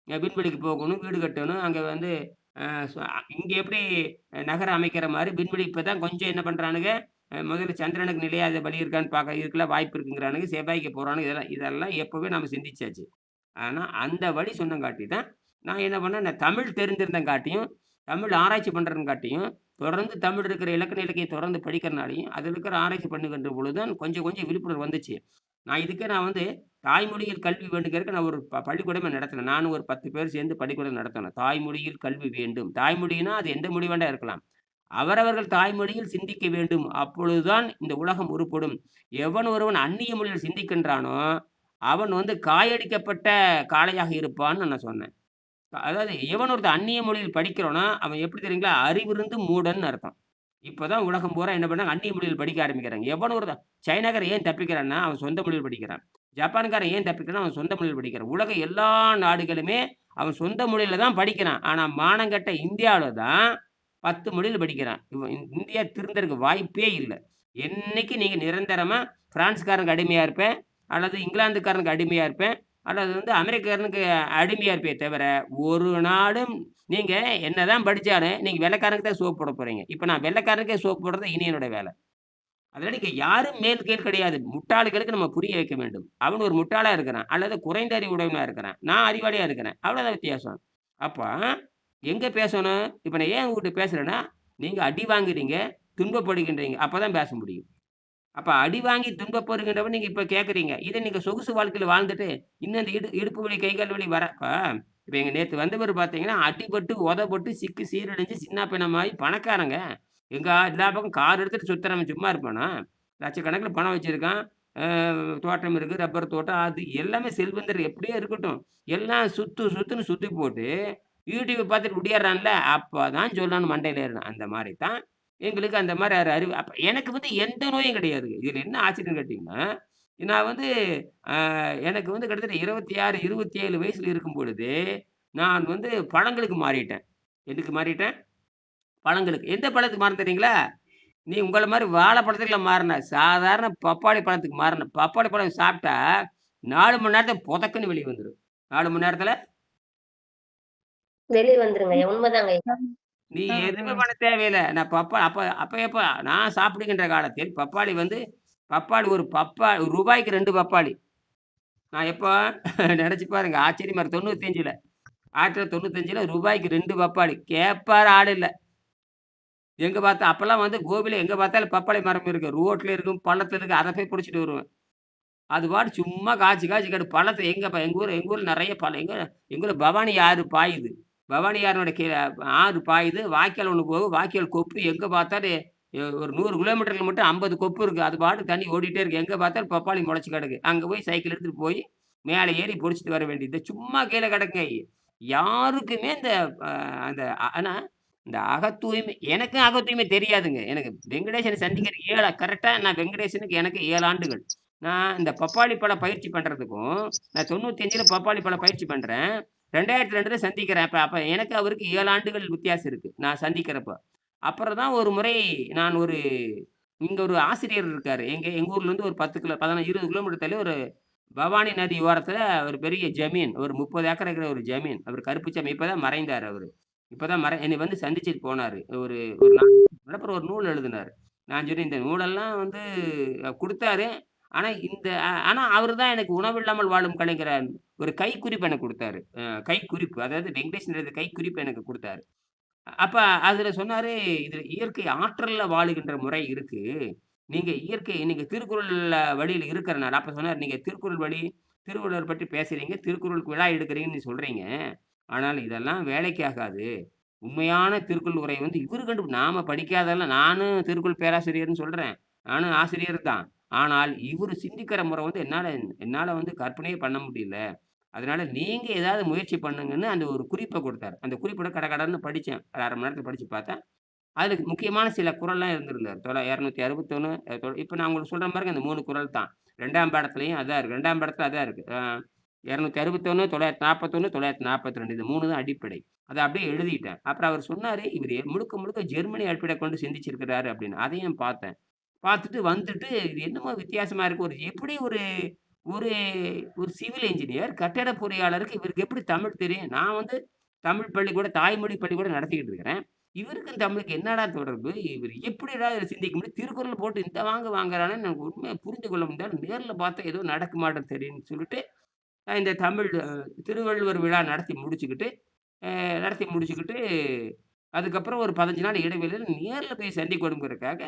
விண்வெளிக்கு போகணும், வீடு கட்டணும். அங்க வந்து அ ச இங்க எப்படி நகரம் அமைக்கிற மாரி விண்வெளி இப்ப தான் கொஞ்சம் என்ன பண்றானுங்க, முதல்ல சந்திரனுக்கு நிலையாத வழி இருக்கான்னு இருக்கலாம், வாய்ப்பு இருக்குங்கிறானுங்க. செவ்வாய்க்கு போறானுங்க. இதெல்லாம் இதெல்லாம் எப்பவே நம்ம சிந்திச்சாச்சு. ஆனா, அந்த வழி சொன்னங்காட்டி தான், நான் என்ன பண்ணேன், நான் தமிழ் தெரிஞ்சிருந்தங்காட்டியும், தமிழ் ஆராய்ச்சி பண்றங்காட்டியும், தொடர்ந்து தமிழ் இருக்கிற இலக்கண இலக்கியம் தொடர்ந்து படிக்கிறனாலயும், அதில இருக்கிற ஆராய்ச்சி பண்ணுகின்ற பொழுது தான் கொஞ்சம் கொஞ்சம் விழிப்புணர்வு வந்துச்சு. நான் வந்து தாய்மொழியில் கல்வி வேண்டுங்கிறதுக்கு நான் ஒரு பள்ளிக்கூடமே நடத்தினேன். நானும் ஒரு 10 பேர் சேர்ந்து பள்ளிக்கூடம் நடத்தினோம். தாய்மொழியில் கல்வி வேண்டும். தாய்மொழினா அது எந்த மொழி வேண்டா இருக்கலாம். அவரவர்கள் தாய்மொழியில் சிந்திக்க வேண்டும். அப்பொழுதுதான் இந்த உலகம் உருப்படும். எவன் ஒருவன் அந்நிய மொழியில் சிந்திக்கின்றானோ, அவன் வந்து காயடிக்கப்பட்ட காளையாக இருப்பான்னு நான் சொன்னேன். அதாவது எவன் ஒருத்தன் அந்நிய மொழியில் படிக்கிறானோ, அவன் எப்படி தெரியுங்களா? அறிவிருந்து மூடன்னு அர்த்தம். இப்பதான் உலகம் பூரா என்ன பண்ணாங்க, அந்நிய மொழியில் படிக்க ஆரம்பிக்கிறாங்க. எவன் ஒருத்தன் சைனாக்காரன் ஏன் தப்பிக்கிறான்னா, அவன் சொந்த மொழியில் படிக்கிறான். ஜப்பான்காரன் ஏன் தப்பிக்கிறான்னா, அவன் சொந்த மொழியில் படிக்கிறான். உலக எல்லா நாடுகளுமே அவன் சொந்த மொழியில தான் படிக்கிறான். ஆனா மானங்கெட்ட இந்தியாவுல தான் 10 மொழியில படிக்கிறான். இந்தியா திருந்தறதுக்கு வாய்ப்பே இல்ல. என்னைக்கு நீங்க நிரந்தரமா பிரான்ஸ்காரனுக்கு அடிமையா இருப்பேன், அல்லது இங்கிலாந்துக்காரனுக்கு அடிமையா இருப்பேன், அல்லது வந்து அமெரிக்காரனுக்கு அடிமையா இருப்பே தவிர, ஒரு நாடும் நீங்க என்னதான் படிச்சாலும், நீங்க வெள்ளைக்காரனுக்கு தான் சோப்பு போட போறீங்க. இப்ப நான் வெள்ளைக்காரனுக்கே சோப்பு போடுறது இனி என்னோட வேலை. அதனால இங்க யாரும் மேல் கீழ் கிடையாது. முட்டாள்களுக்கு நம்ம புரிய வைக்க வேண்டும். அவன் ஒரு முட்டாளா இருக்கிறான், அல்லது குறைந்த அறிவுடையவனா இருக்கிறான். நான் அறிவாளியா இருக்கிறேன். அவ்வளோதான் வித்தியாசம். அப்ப எங்க பேசணும்? இப்ப நான் ஏன் உங்ககிட்ட பேசுறேன்னா, நீங்க அடி வாங்குறீங்க, துன்பப்படுகின்றீங்க. அப்பதான் பேச முடியும். அப்ப அடி வாங்கி துன்பப்படுகின்றவன் நீங்க இப்ப கேட்கிறீங்க. இத நீங்க சொகுசு வாழ்க்கையில வாழ்ந்துட்டு, இன்னும் இந்த இடுப்பு வலி, கை கால் வலி இப்ப எங்க நேத்து வந்தவரு பார்த்தீங்கன்னா, அடிபட்டு, உதைபட்டு, சிக்கி சீரழிஞ்சு சின்ன பின்னமாயி பணக்காரங்க. எல்லா பக்கம் கார் எடுத்துட்டு சுத்துறவன் சும்மா இருப்பானா? லட்சக்கணக்குல பணம் வச்சிருக்கான். அ தோட்டம் இருக்கு, ரப்பர் தோட்டம் அது எல்லாமே செல்வந்தர் எப்படியோ இருக்கட்டும். எல்லாம் சுத்துன்னு சுத்தி போட்டு, யூடியூப பார்த்துட்டு விடியறான்ல, அப்பதான் சொல்லணும் மண்டையில ஏறணும். அந்த மாரி தான் எங்களுக்கு அந்த மாரி அறிவு அப்ப எனக்கு வந்து எந்த நோயும் கிடையாதுங்க. இதுல என்ன ஆச்சரியம்ன்னு கேட்டீங்கன்னா, நான் வந்து அ எனக்கு வந்து கிட்டத்தட்ட 26, 27 வயசுல இருக்கும் பொழுது, நான் வந்து பழங்களுக்கு மாறிட்டேன். எதுக்கு மாறிட்டேன்? பழங்களுக்கு. எந்த பழத்துக்கு மாறுனேன் தெரியுங்களா? நீ உங்கள மாரி வாழைப்பழத்துக்குலாம் மாறல. சாதாரண பப்பாளி பழத்துக்கு மாறுனேன். பப்பாளி பழம் சாப்பிட்டா 4 மணி நேரத்துல பொதக்குன்னு வெளிய வந்துரும். 4 மணி நேரத்துல வெளிய வந்துருங்க. உண்மைதாங்க. நீ ஆ, எதுவுமே ஆ. பண்ண தேவையில்ல. நான் அப்ப அப்ப எப்ப நான் சாப்பிடுகின்ற காலத்தில் பப்பாளி ஒரு ரூபாய்க்கு 2 பப்பாளி. நான் எப்ப நெனச்சு பாருங்க. ஆச்சரியமா இருக்கு. 95ல 1995ல ரூபாய்க்கு 2 பப்பாளி. கேட்பார் ஆள் இல்ல. எங்க பார்த்தா அப்பலாம் வந்து கோபில எங்க பார்த்தாலும் பப்பாளி மரம் இருக்கு. ரோட்ல இருக்கும், பள்ளத்துல இருக்கு. அத போய் புடிச்சிட்டு வருவேன். அது பாட்டுக்கு சும்மா காய்ச்சி காய்ச்சி கிடக்கு. பள்ளத்த எங்க ஊர்ல நெறைய பழம் எங்க ஊர்ல பவானி ஆறு பாயுது. பவானி ஆறினோட கீழ ஆறு பாயுது. வாய்க்கால் ஒண்ணு போகும். வாய்க்கால் கொப்பு எங்க பார்த்தாலும் ஒரு 100 கிலோமீட்டர்ல மட்டும் 50 கொப்பு இருக்கு. அது பாட்டுக்கு தண்ணி ஓடிட்டே இருக்கு. எங்க பார்த்தாலும் பப்பாளி மொளச்சு கிடக்கு. அங்க போய் சைக்கிள் எடுத்துட்டு போய் மேல ஏறி பொறிச்சுட்டு வர வேண்டியது. சும்மா கீழ கிடக்குங்க. யாருக்குமே இந்த அ அந்த ஆனா இந்த அகத்தூய்மை எனக்கும் அகத்தூய்மை தெரியாதுங்க. எனக்கு வெங்கடேசன சந்திக்கிற கரெக்ட்டா நான் வெங்கடேசனுக்கு எனக்கு 7 ஆண்டுகள். நான் இந்த பப்பாளி பழ பயிற்சி பண்றதுக்கும், நான் 95ல பப்பாளி பழ பயிற்சி பண்றேன். 2002ல சந்திக்கிறேன். அப்ப அப்ப எனக்கு அவருக்கு 7 ஆண்டுகள் வித்தியாசம் இருக்கு. நான் சந்திக்கிறப்ப. அப்புறம் தான் ஒரு முறை நான் இங்க ஒரு ஆசிரியர் இருக்காரு. எங்க ஊர்லருந்து ஒரு 10 15, 20 கிலோமீட்டர் தள்ளி ஒரு பவானி நதி ஓரத்துல ஒரு பெரிய ஜமீன். ஒரு 30 ஏக்கர் இருக்கிற ஒரு ஜமீன். அவரு கருப்புச்சாமி. இப்ப தான் மறைந்தாரு அவரு. இப்ப தான் என்னைய வந்து சந்திச்சுட்டு போனாரு. ஒரு ஒரு 4 அப்புறம் ஒரு நூல் எழுதினாரு. நான் சொன்னேன், "இந்த நூலெல்லாம் வந்து குடுத்தாரு. ஆனா அவரு தான் எனக்கு உணவில்லாமல் வாழும் கலைஞர ஒரு கைக்குறிப்பு எனக்கு குடுத்தாரு. கைக்குறிப்பு. அதாவது வெங்கடேசன் எழுதிய கைக்குறிப்பு எனக்கு குடுத்தாரு. அப்ப அதுல சொன்னாரு, "இதுல இயற்கை ஆற்றல்ல வாழுகின்ற முறை இருக்கு. நீங்க திருக்குறள் வழியில இருக்கிறனால அப்ப சொன்னாரு, "நீங்க திருக்குறள் வழி திருவள்ளுவர் பற்றி பேசுறீங்க. திருக்குறளுக்கு விழா எடுக்கிறீங்கன்னு சொல்றீங்க. ஆனால் இதெல்லாம் வேலைக்கு ஆகாது. உண்மையான திருக்குறள் உரை வந்து இவரு நாம படிக்காதெல்லாம் நானும் திருக்குறள் பேராசிரியர்ன்னு சொல்றேன். நானும் ஆசிரியர் தான். ஆனால் இவரு சிந்திக்கிற முறை வந்து என்னால என்னால வந்து கற்பனையே பண்ண முடியல. அதனால நீங்க ஏதாவது முயற்சி பண்ணுங்கன்னு" அந்த ஒரு குறிப்ப குடுத்தாரு. அந்த குறிப்பிட கடகடன்னு படிச்சேன். ஒரு 1/2 மணி நேரத்துல படிச்சு பார்த்தேன். அதுக்கு முக்கியமான சில குறள்லாம் இருந்திருந்தாரு. 261 இப்ப நான் உங்களுக்கு சொல்ற பாருங்க அந்த 3 குறள் தான். 2ஆம் பாடத்திலயும் அதான் இருக்கு. 2ஆம் பாடத்துல அதான் இருக்கு. 261, 941, 942 இது 3 தான் அடிப்படை. அத அப்படியே எழுதிட்டேன். அப்புறம் அவர் சொன்னாரு, "இவரு முழுக்க முழுக்க ஜெர்மனி அடிப்படை கொண்டு சிந்திச்சிருக்கிறாரு" அப்படின்னு. அதையும் பார்த்தேன். பார்த்துட்டு வந்துட்டு, இது என்னமோ வித்தியாசமா இருக்கு. எப்படி ஒரு ஒரு ஒரு சிவில் என்ஜினியர், கட்டட பொறியாளருக்கு இவருக்கு எப்படி தமிழ் தெரியும்? நான் வந்து தமிழ் பள்ளிக்கூடம், தாய்மொழி பள்ளிக்கூடம் நடத்திக்கிட்டு இருக்கிறேன். இவருக்கும் தமிழுக்கு என்னடா தொடர்பு? இவரு எப்படிடா இத சிந்திக்க முடியும்? திருக்குறள் போட்டு இந்த வாங்குறானேன்னு எனக்கு உண்மையா புரிந்து கொள்ள முடியல. நேர்ல பார்த்தா ஏதோ நடக்க மாட்டேன்னு தெரியும்ன்னு சொல்லிட்டு, இந்த தமிழ் திருவள்ளுவர் விழா நடத்தி முடிச்சுக்கிட்டு, அதுக்கப்புறம் ஒரு 15 நாள் இடைவெளியில நேர்ல போய் சந்திக்கணுங்கிறதுக்காக,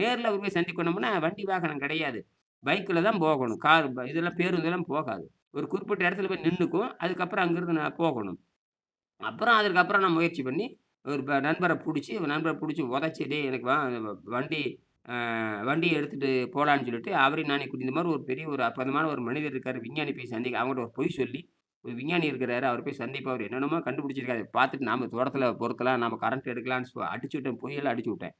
நேர்ல போய் சந்திக்கணும்னா வண்டி வாகனம் கிடையாது. பைக்ல தான் போகணும். கார் இதெல்லாம் பேருந்துலாம் போகாது. ஒரு குறிப்பிட்ட இடத்துல போய் நின்னுக்கும். அதுக்கப்புறம் அங்கிருந்து நான் போகணும். அதுக்கப்புறம் நான் முயற்சி பண்ணி, ஒரு நண்பர புடிச்சு உதைச்சு, "டேய் எனக்கு வண்டி அ வண்டிய எடுத்துட்டு போலான்னு" சொல்லிட்டு, அவரையும் நானே கூட்டிட்டு இந்த மாரி ஒரு பெரிய ஒரு அற்புதமான ஒரு மனிதர் இருக்காரு. விஞ்ஞானி போய் அவங்கட்ட ஒரு பொய் சொல்லி, ஒரு விஞ்ஞானி இருக்கிறாரு. அவர போய் சந்திப்போம். அவரு என்னென்னமோ கண்டுபிடிச்சிருக்காரு. பார்த்துட்டு நாம தோட்டத்துல பொறுக்கலாம், நாம கரண்ட் எடுக்கலான்னு அடிச்சு விட்டேன். பொய்யெல்லாம் அடிச்சு விட்டேன்.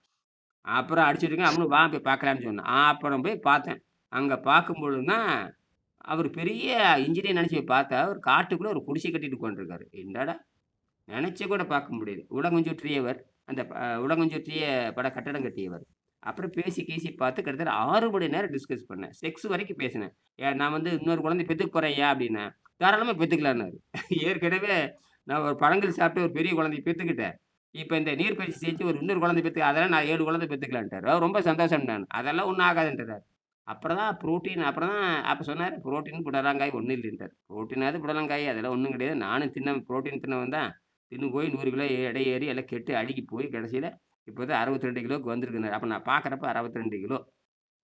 அப்புறம் அடிச்சுட்டுங்க அவனும் வா போய் பார்க்கலான்னு சொன்னான். அப்புறம் போய் பார்த்தேன். அங்க பார்க்கும்பொழுது தான், அவரு பெரிய இன்ஜினியர் நெனச்சு போய் பார்த்தா, ஒரு காட்டுக்குள்ள ஒரு குடிசை கட்டிட்டு உட்காந்துருக்காரு. என்னடா நெனச்சு கூட பார்க்க முடியுது. உலகஞ்சுற்றியவர். அந்த உலகஞ்சுற்றிய பல கட்டடம் கட்டியவர். அப்புறம் பேசி கீசி பார்த்து கிட்டத்தட்ட 6 மணி நேரம் டிஸ்கஸ் பண்ணேன். செக்ஸ் வரைக்கும் பேசினேன். நான் வந்து இன்னொரு குழந்தை பெத்துக்க போறேன்யா அப்டின்னேன். தாராளமா பெத்துக்கலான்னாரு. ஏற்கனவே நான் ஒரு பழங்கள் சாப்பிட்டு ஒரு பெரிய குழந்தைய பெத்துக்கிட்டேன். இப்ப இந்த நீர்ப்பயிற்சி செஞ்சு ஒரு இன்னொரு குழந்தை அதெல்லாம் நான் 7 குழந்தை பெத்துக்கலான்ட்டாரு. அவர் ரொம்ப சந்தோஷம்னாரு. அதெல்லாம் ஒண்ணும் ஆகாதுன்ட்டாரு. அப்ப சொன்னாரு, "புரோட்டீன் புடலங்காய் ஒண்ணும் இல்லைன்ட்டாரு. புரோட்டீனாவது புடலங்காய் அதெல்லாம் ஒண்ணும் கிடையாது. நானும் புரோட்டீன் தின்னவன் தான். தின்னு போய் 100 கிலோ எடை ஏறி எல்லாம் கெட்டு அழுகி போய் கடைசியில இப்போதான் 62 கிலோவுக்கு வந்திருக்குன்னாரு. அப்ப நான் பார்க்கிறப்ப 62 கிலோ.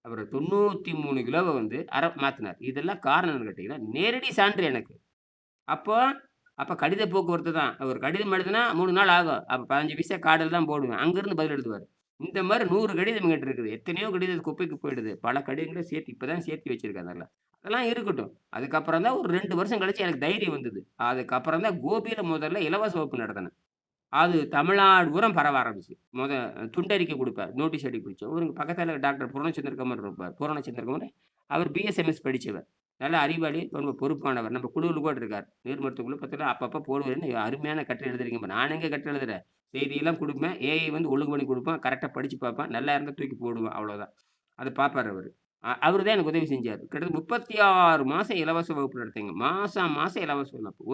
அப்புறம் 93 கிலோவ வந்து மாத்துனாரு. இதெல்லாம் காரணம் என்னன்னு கேட்டீங்கன்னா, நேரடி சான்று எனக்கு. அப்போ அப்ப கடித போக்குவரத்து தான். ஒரு கடிதம் எழுதுனா 3 நாள் ஆகும். அப்ப 15 பைசா கார்டுல தான் போடுவேன். அங்கிருந்து பதில் எழுதுவாரு. இந்த மாரி 100 கடிதம் என்கிட்ட இருக்குது. எத்தனையோ கடிதம் குப்பைக்கு போயிடுது. பல கடிதங்கள இப்ப தான் சேர்த்து வச்சிருக்கேன் அதெல்லாம். அதெல்லாம் இருக்கட்டும். அதுக்கப்புறம் தான் ஒரு 2 வருஷம் கழிச்சு எனக்கு தைரியம் வந்தது. அதுக்கப்புறம் தான் கோபியில முதல்ல இலவச வகுப்பு நடத்தினேன். அது தமிழ்நாடு பூரா பரவ ஆரம்பிச்சுது. துண்டறிக்கை குடுப்பேன். நோட்டீஸ் அடிக்க பிடிச்சோம். ஒரு பக்கத்துல டாக்டர் பூரணச்சந்திரகுமார் இருப்பார். பூரணச்சந்திரகுமார் அவர் பிஎஸ்எம்எஸ் படிச்சவர். நல்ல அறிவாளி, ரொம்ப பொறுப்பானவர். நம்ம குழுவுல கூட இருக்கார். நீர் மருத்துவ குழு பத்தில அப்பப்ப போடுவாருன்னு அருமையான கட்டுரை எழுதுறீங்க. நான் எங்க கட்டுரை எழுதுறேன். செய்தியெல்லாம் குடுப்பேன். ஏஐ வந்து ஒழுங்கு பண்ணி குடுப்பான். கரெக்ட்டா படிச்சு பார்ப்பேன். நல்லா இருந்தா தூக்கி போடுவேன். அவ்வளோதான். அத பார்ப்பாரு அவரு. அவரு தான் எனக்கு உதவி செஞ்சாரு. கிட்டத்தட்ட 36 மாசம் இலவச வகுப்பு நடத்தினேங்க. மாசம் மாசம் இலவச வகுப்பு.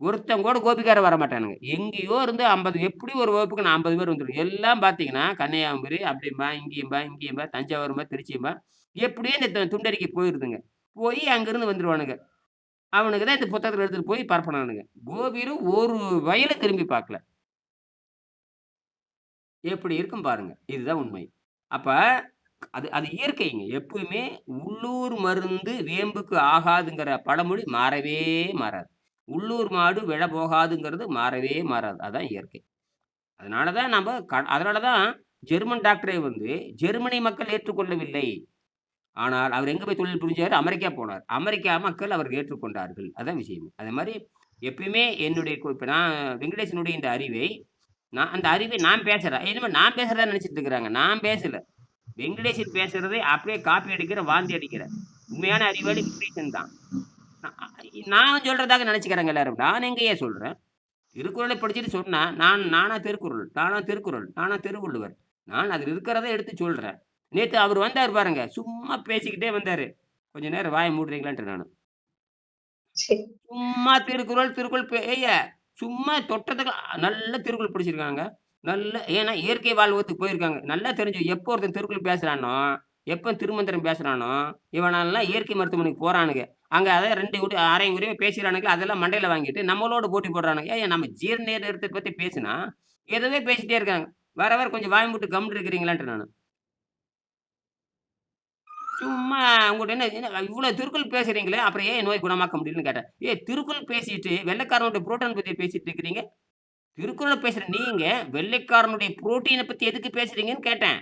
ஒருத்தன் கூட கோபிக்காரன் வரமாட்டானுங்க. எங்கேயோ இருந்து 50 எப்படியும் ஒரு வகுப்புக்கு நான் 50 பேர் வந்துருவோம். எல்லாம் பார்த்தீங்கன்னா, கன்னியாகுமரி அப்படிம்பா, இங்கேயும்பா, தஞ்சாவூரும்பா, திருச்சியும்பா, எப்படியோ இந்த துண்டறிக்கை போயிருதுங்க. போய் அங்கிருந்து வந்துருவானுங்க. அவனுங்க தான் இந்த புத்தகத்த எடுத்துட்டு போய் பரப்புனானுங்க. கோபியில ஒரு வயல திரும்பி பார்க்கல. எப்படி இருக்கும் பாருங்க. இதுதான் உண்மை. அப்ப அது அது இயற்கைங்க. எப்பவுமே உள்ளூர் மருந்து வேம்புக்கு ஆகாதுங்கிற பழமொழி மாறவே மாறாது. உள்ளூர் மாடு விழ போகாதுங்கிறது மாறவே மாறாது. அதான் இயற்கை. அதனால தான் ஜெர்மன் டாக்டரே வந்து ஜெர்மனி மக்கள் ஏற்றுக்கொள்ளவில்லை. ஆனால் அவர் எங்க போய் தொழில் புரிஞ்சாரு? அமெரிக்கா போனார். அமெரிக்கா மக்கள் அவரை ஏற்றுக்கொண்டார்கள். அதான் விஷயம். அதே மாரி எப்பயுமே இப்ப நான் வெங்கடேசனுடைய இந்த அறிவை அந்த அறிவை நான் பேசுறேன். என்னமோ நான் பேசுறதா நெனச்சுட்டு இருக்கிறாங்க. நான் பேசல. வெங்கடேசன் பேசுறதை அப்படியே காப்பி அடிக்கிறேன், வாந்தி அடிக்கிறேன். உண்மையான அறிவாளி வெங்கடேசன் தான். நான் சொல்றதாக நெனச்சுக்கிறாங்க எல்லாரும். நான் எங்கேய்யா சொல்றேன்? திருக்குறளை படிச்சுட்டு சொன்னா, நானா திருக்குறள், நானா திருக்குறள், நானா திருவள்ளுவர். நான் அதில இருக்கிறத எடுத்து சொல்றேன். நேத்து அவரு வந்தாரு பாருங்க. சும்மா பேசிக்கிட்டே வந்தாரு. "கொஞ்ச நேரம் வாய மூடுறீங்களான்ட்டேன் நானு. சரி. சும்மா திருக்குறள், திருக்குறள் சும்மா தொட்டதுக்கு நல்ல திருக்குறள் படிச்சிருக்காங்க. ஏன்னா இயற்கை வாழ்வதற்கு போயிருக்காங்க. நல்லா தெரிஞ்சு எப்போ ஒருத்தன் திருக்குறள் பேசுறானோ, எப்போ திருமந்திரம் பேசுறானோ, இவனெல்லாம் இயற்கை மருத்துவமனைக்கு போறானுங்க. அங்க அதான் 2 அரையும் குறையுமா பேசிறானுங்களா, அதெல்லாம் மண்டையில வாங்கிட்டு நம்மளோட போட்டி போடுறானுங்க. ஏய்யா நம்ம ஜீரண நேரத்த பத்தி பேசினா, ஏதோ பேசிட்டே இருக்காங்க. வர கொஞ்சம் வாய மூட்டு கம்முனு இருக்கிறீங்களான்ட்டேன் நானு. சும்மா உங்கள்ட்ட என்ன என்ன இவ்வளோ திருக்குறள் பேசுறீங்களே, அப்புறம் ஏன் நோய் குணமாக்க முடியலன்னு கேட்டேன். திருக்குறள் பேசிட்டு வெள்ளைக்காரனுடைய புரோட்டான் பத்தி பேசிட்டு இருக்கிறீங்க. திருக்குறள பேசுற நீங்க, வெள்ளைக்காரனுடைய புரோட்டீன பத்தி எதுக்கு பேசுறீங்கன்னு கேட்டேன்.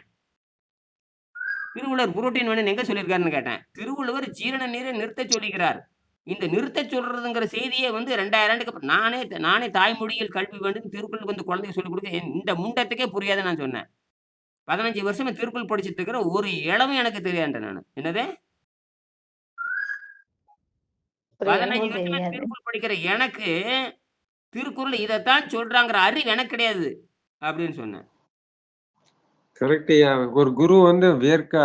திருவள்ளுவர் புரோட்டீன் வேணும்னு எங்க சொல்லியிருக்காருன்னு கேட்டேன். திருவள்ளுவர் ஜீரண நீரை நிறுத்தச் சொல்லுகிறார். இந்த நிறுத்தச் சொல்றதுங்கிற செய்தியே வந்து 2000 ஆண்டுக்கு அப்புறம் நானே தாய்மொழியில் கல்வி வேண்டும் திருக்குறள் வந்து குழந்தைக்கு சொல்லிக் கொடுக்க இந்த முண்டத்துக்கே புரியாதுன்னு நான் சொன்னேன். 15 வருஷமா திருக்குறள் படிச்சுட்டு இருக்கிறேன். ஒரு இளவும் எனக்கு தெரியாதுன்ட்டேன் நானு. என்னது? ஒரு 15 இளவும் வருஷமா தெரியாது. திருக்குறள் படிக்கிற எனக்கு, திருக்குறள் இதத்தான் சொல்றாங்கிற அறிவு எனக்கு கிடையாது. அப்படின்னு சொன்னேன். கரெக்ட்யா. ஒரு குரு வந்து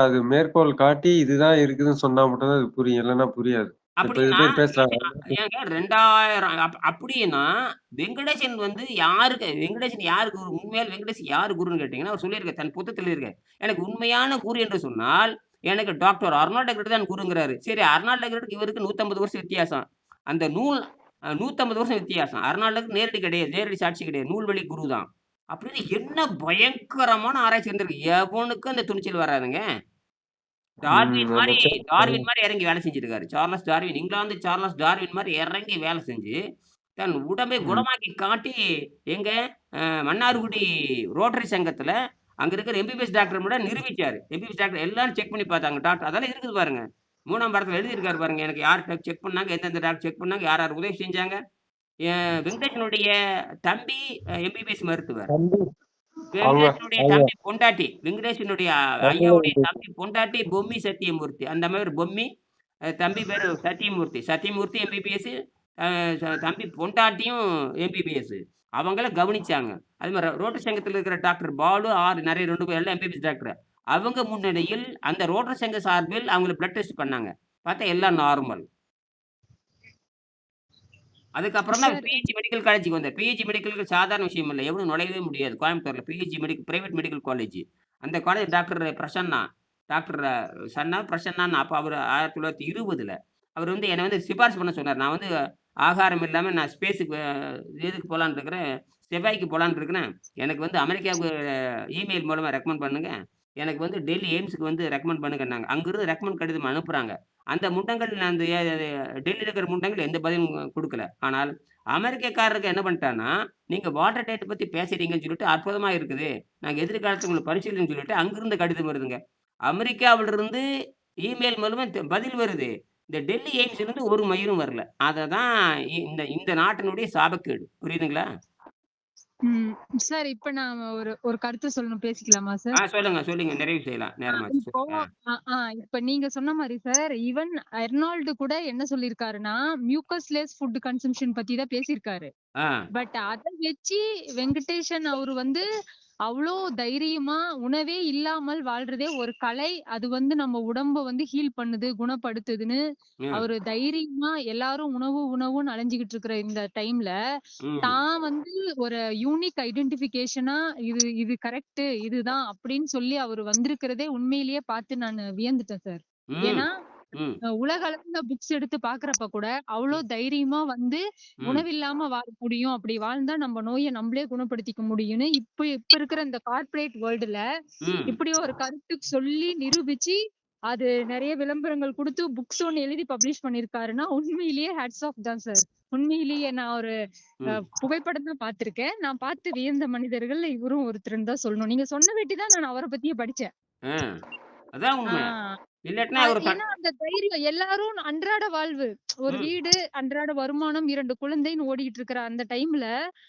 அது மேற்கோள் காட்டி இதுதான் இருக்குதுன்னு சொன்னா மட்டும் தான் அது புரியும். இல்லன்னா புரியாது. இப்ப இது அப்படின்னா, பேர் பேசுறாங்க. ஏங்க 2000 அப்படின்னா, வெங்கடேசன் யாரு குரு? உண்மையால வெங்கடேஷ் யாரு குருன்னு கேட்டீங்கன்னா, அவர் சொல்லியிருக்காரு. தன் புத்தகத்துல எழுதியிருக்காரு. எனக்கு உண்மையான குரு என்று சொன்னால், எனக்கு டாக்டர் அர்னால்ட் அக்ரெட் தான் குருங்கிறாரு. சரி அர்னால்ட் அக்ரெட்க்கு இவருக்கு 150 வருஷம் வித்தியாசம். அந்த நூல் 150 வருஷம் வித்தியாசம். அர்னால்டுக்கு நேரடி கிடையாது. நேரடி சாட்சி கிடையாது. நூல்வழி குரு தான். அப்படின்னு என்ன பயங்கரமான ஆராய்ச்சி இருந்திருக்கு. எவனுக்கும் அந்த துணிச்சல் வராதுங்க. டார்வின் ஆமா. மாரி டார்வின் மாரி இறங்கி வேலை செஞ்சிருக்காரு. Charles Darwin, England Charles Darwin மாரி இறங்கி வேலை செஞ்சு, தன் உடம்பை ம். குணமாக்கி காட்டி, எங்க மன்னார்குடி ரோட்டரி சங்கத்துல, அங்க இருக்கிற எம்பிபிஎஸ் டாக்டர் கூட நிரூபிச்சாரு. எம்பிபிஎஸ் டாக்டர் எல்லாரும் செக் பண்ணி பார்த்தாங்க. டாக்டர் அதெல்லாம் இருக்குது பாருங்க. 3ஆம் பாடத்துல எழுதியிருக்காரு பாருங்க. எனக்கு யார் செக் பண்ணாங்க, எந்தெந்த டாக்டர் செக் பண்ணாங்க, யார் யார் உதவி செஞ்சாங்க. வெங்கடேசனுடைய தம்பி எம்பிபிஎஸ் மருத்துவர். அவங்க வெங்கடேசனுடைய தம்பி பொண்டாட்டி. வெங்கடேசனுடைய ஐயாவுடைய தம்பி பொண்டாட்டி பொம்மி சத்தியமூர்த்தி. அந்த அம்மா பேரு பொம்மி. தம்பி பேரு சத்தியமூர்த்தி. சத்தியமூர்த்தி எம்பிபிஎஸ். அ தம்பி பொண்டாட்டியும் எம்பிபிஎஸ். அவங்கள கவனிச்சாங்க. அது மாரி ரோட்டரி சங்கத்தில இருக்கிற டாக்டர் பாலு, நெறைய 2 பேர் எல்லாம் எம்பிபிஎஸ் டாக்டர். அவங்க முன்னிலையில் அந்த ரோட்டரி சங்க சார்பில் அவங்கள பிளட் டெஸ்ட் பண்ணாங்க. பார்த்தா எல்லாம் நார்மல். அதுக்கப்புறம் தான் சார் பிஹெச் மெடிக்கல் காலேஜ்க்கு வந்தேன். பிஹெச் மெடிக்கல் சாதாரண விஷயம் இல்ல. எவனும் நுழையவே முடியாது. கோயம்புத்தூர்ல பிரைவேட் மெடிக்கல் காலேஜ். அந்த காலேஜ் டாக்டர் பிரசன்னா. டாக்டர் பிரசன்னான்னு அப்ப அவரு 1920ல. அவரு வந்து என்ன வந்து சிபாரிசு பண்ண சொன்னாரு. நான் வந்து ஆகாரம் இல்லாம நான் ஸ்பேஸுக்கு இதுக்கு போலான்னு இருக்கிறேன். செவ்வாய்க்கு போலான்னு இருக்கிறேன். எனக்கு வந்து அமெரிக்காவுக்கு இமெயில் மூலமா ரெக்கமெண்ட் பண்ணுங்க. எனக்கு வந்து டெல்லி எய்ம்ஸ்க்கு வந்து ரெக்கமெண்ட் பண்ணுங்கன்னாங்க. அங்கிருந்து ரெக்கமெண்ட் கடிதம் அனுப்புறாங்க. அந்த முண்டங்கள் அந்த டெல்லியில இருக்கிற முண்டங்கள் எந்த பதிலும் குடுக்கல. ஆனால் அமெரிக்கக்காரருக்கு என்ன பண்ணிட்டான்னா, நீங்க வாட்டர் டேட் பத்தி பேசுறீங்கன்னு சொல்லிட்டு அற்புதமா இருக்குது. நாங்க எதிர்காலத்துல உங்கள பரிசீலனைன்னு சொல்லிட்டு அங்கிருந்து கடிதம் வருதுங்க. அமெரிக்காவிலிருந்து இமெயில் மூலமா பதில் வருது. இந்த டெல்லி எய்ம்ஸ்லேருந்து ஒரு மயிரும் வரல. அததான் இந்த இந்த நாட்டினுடைய சாபக்கேடு. புரியுதுங்களா? ம். சார் இப்ப நான் ஒரு ஒரு கருத்து சொல்லணும் பேசிக்கலாமா சார்? சொல்லுங்க, சொல்லுங்க. நிறைவு செய்யலாம். நேரமாச்சு. இப்போ இப்ப நீங்க சொன்ன மாரி சார், ஈவன் அர்னால்டு கூட என்ன சொல்லியிருக்காருன்னா, மியூக்கஸ்லெஸ் ஃபுட் கன்சம்ப்ஷன் பத்தி தான் பேசியிருக்காரு. ஆ. பட் அத வச்சு வெங்கடேஷன் அவரு வந்து அவ்ளோ தைரியமா உணவே இல்லாமல் வாழ்றதே ஒரு கலை. அது வந்து நம்ம உடம்ப வந்து ஹீல் பண்ணுது, குணப்படுத்துதுன்னு ம். அவரு தைரியமா எல்லாரும் உணவு உணவுன்னு அலைஞ்சுகிட்டு இருக்கிற இந்த டைம்ல, ம். தான் வந்து ஒரு யூனிக் ஐடென்டிஃபிகேஷனா இது இது கரெக்ட் இதுதான் அப்படின்னு சொல்லி அவரு வந்திருக்கிறதே உண்மையிலேயே பார்த்து நானு வியந்துட்டேன் சார். ம். ஏன்னா ம். உலக அளவுல புக்ஸ் எடுத்து பார்க்கிறப்ப கூட, அவ்ளோ ம். தைரியமா வந்து ம். உணவில்லாம வாழ முடியும். அப்படி வாழ்ந்தா நம்ம நோய நம்மளே குணப்படுத்திக்க முடியும்னு, இப்ப இப்ப இருக்கிற இந்த கார்ப்பரேட் வேர்ல்டுல ம். இப்படி ஒரு கருத்து சொல்லி நிரூபிச்சு, அது நெறைய விளம்பரங்கள் குடுத்து புக்ஸ் ஒண்ணு எழுதி பப்ளிஷ் பண்ணியிருக்காருன்னா, உண்மையிலேயே ஹேட்ஸ் ஆஃப் தான் சார். உண்மையிலேயே நான் ஒரு ம். புகைப்படம் தான் பார்த்திருக்கேன். நான் பார்த்து வியந்த மனிதர்கள்ல இவரும் ஒருத்தர்ன்னு தான் சொல்லணும். நீங்க சொன்ன வேட்டி தான் நான் அவர பத்தியே படிச்சேன். ஆ. அதான் ஆ. உண்மை. இல்லாட்டினா ஒரு ஏன்னா அந்த தைரியம் எல்லாரும் அன்றாட வாழ்வு. ஒரு ம். வீடு, அன்றாட வருமானம், 2 குழந்தைன்னு ஓடிட்டு இருக்கிற அந்த டைம்ல,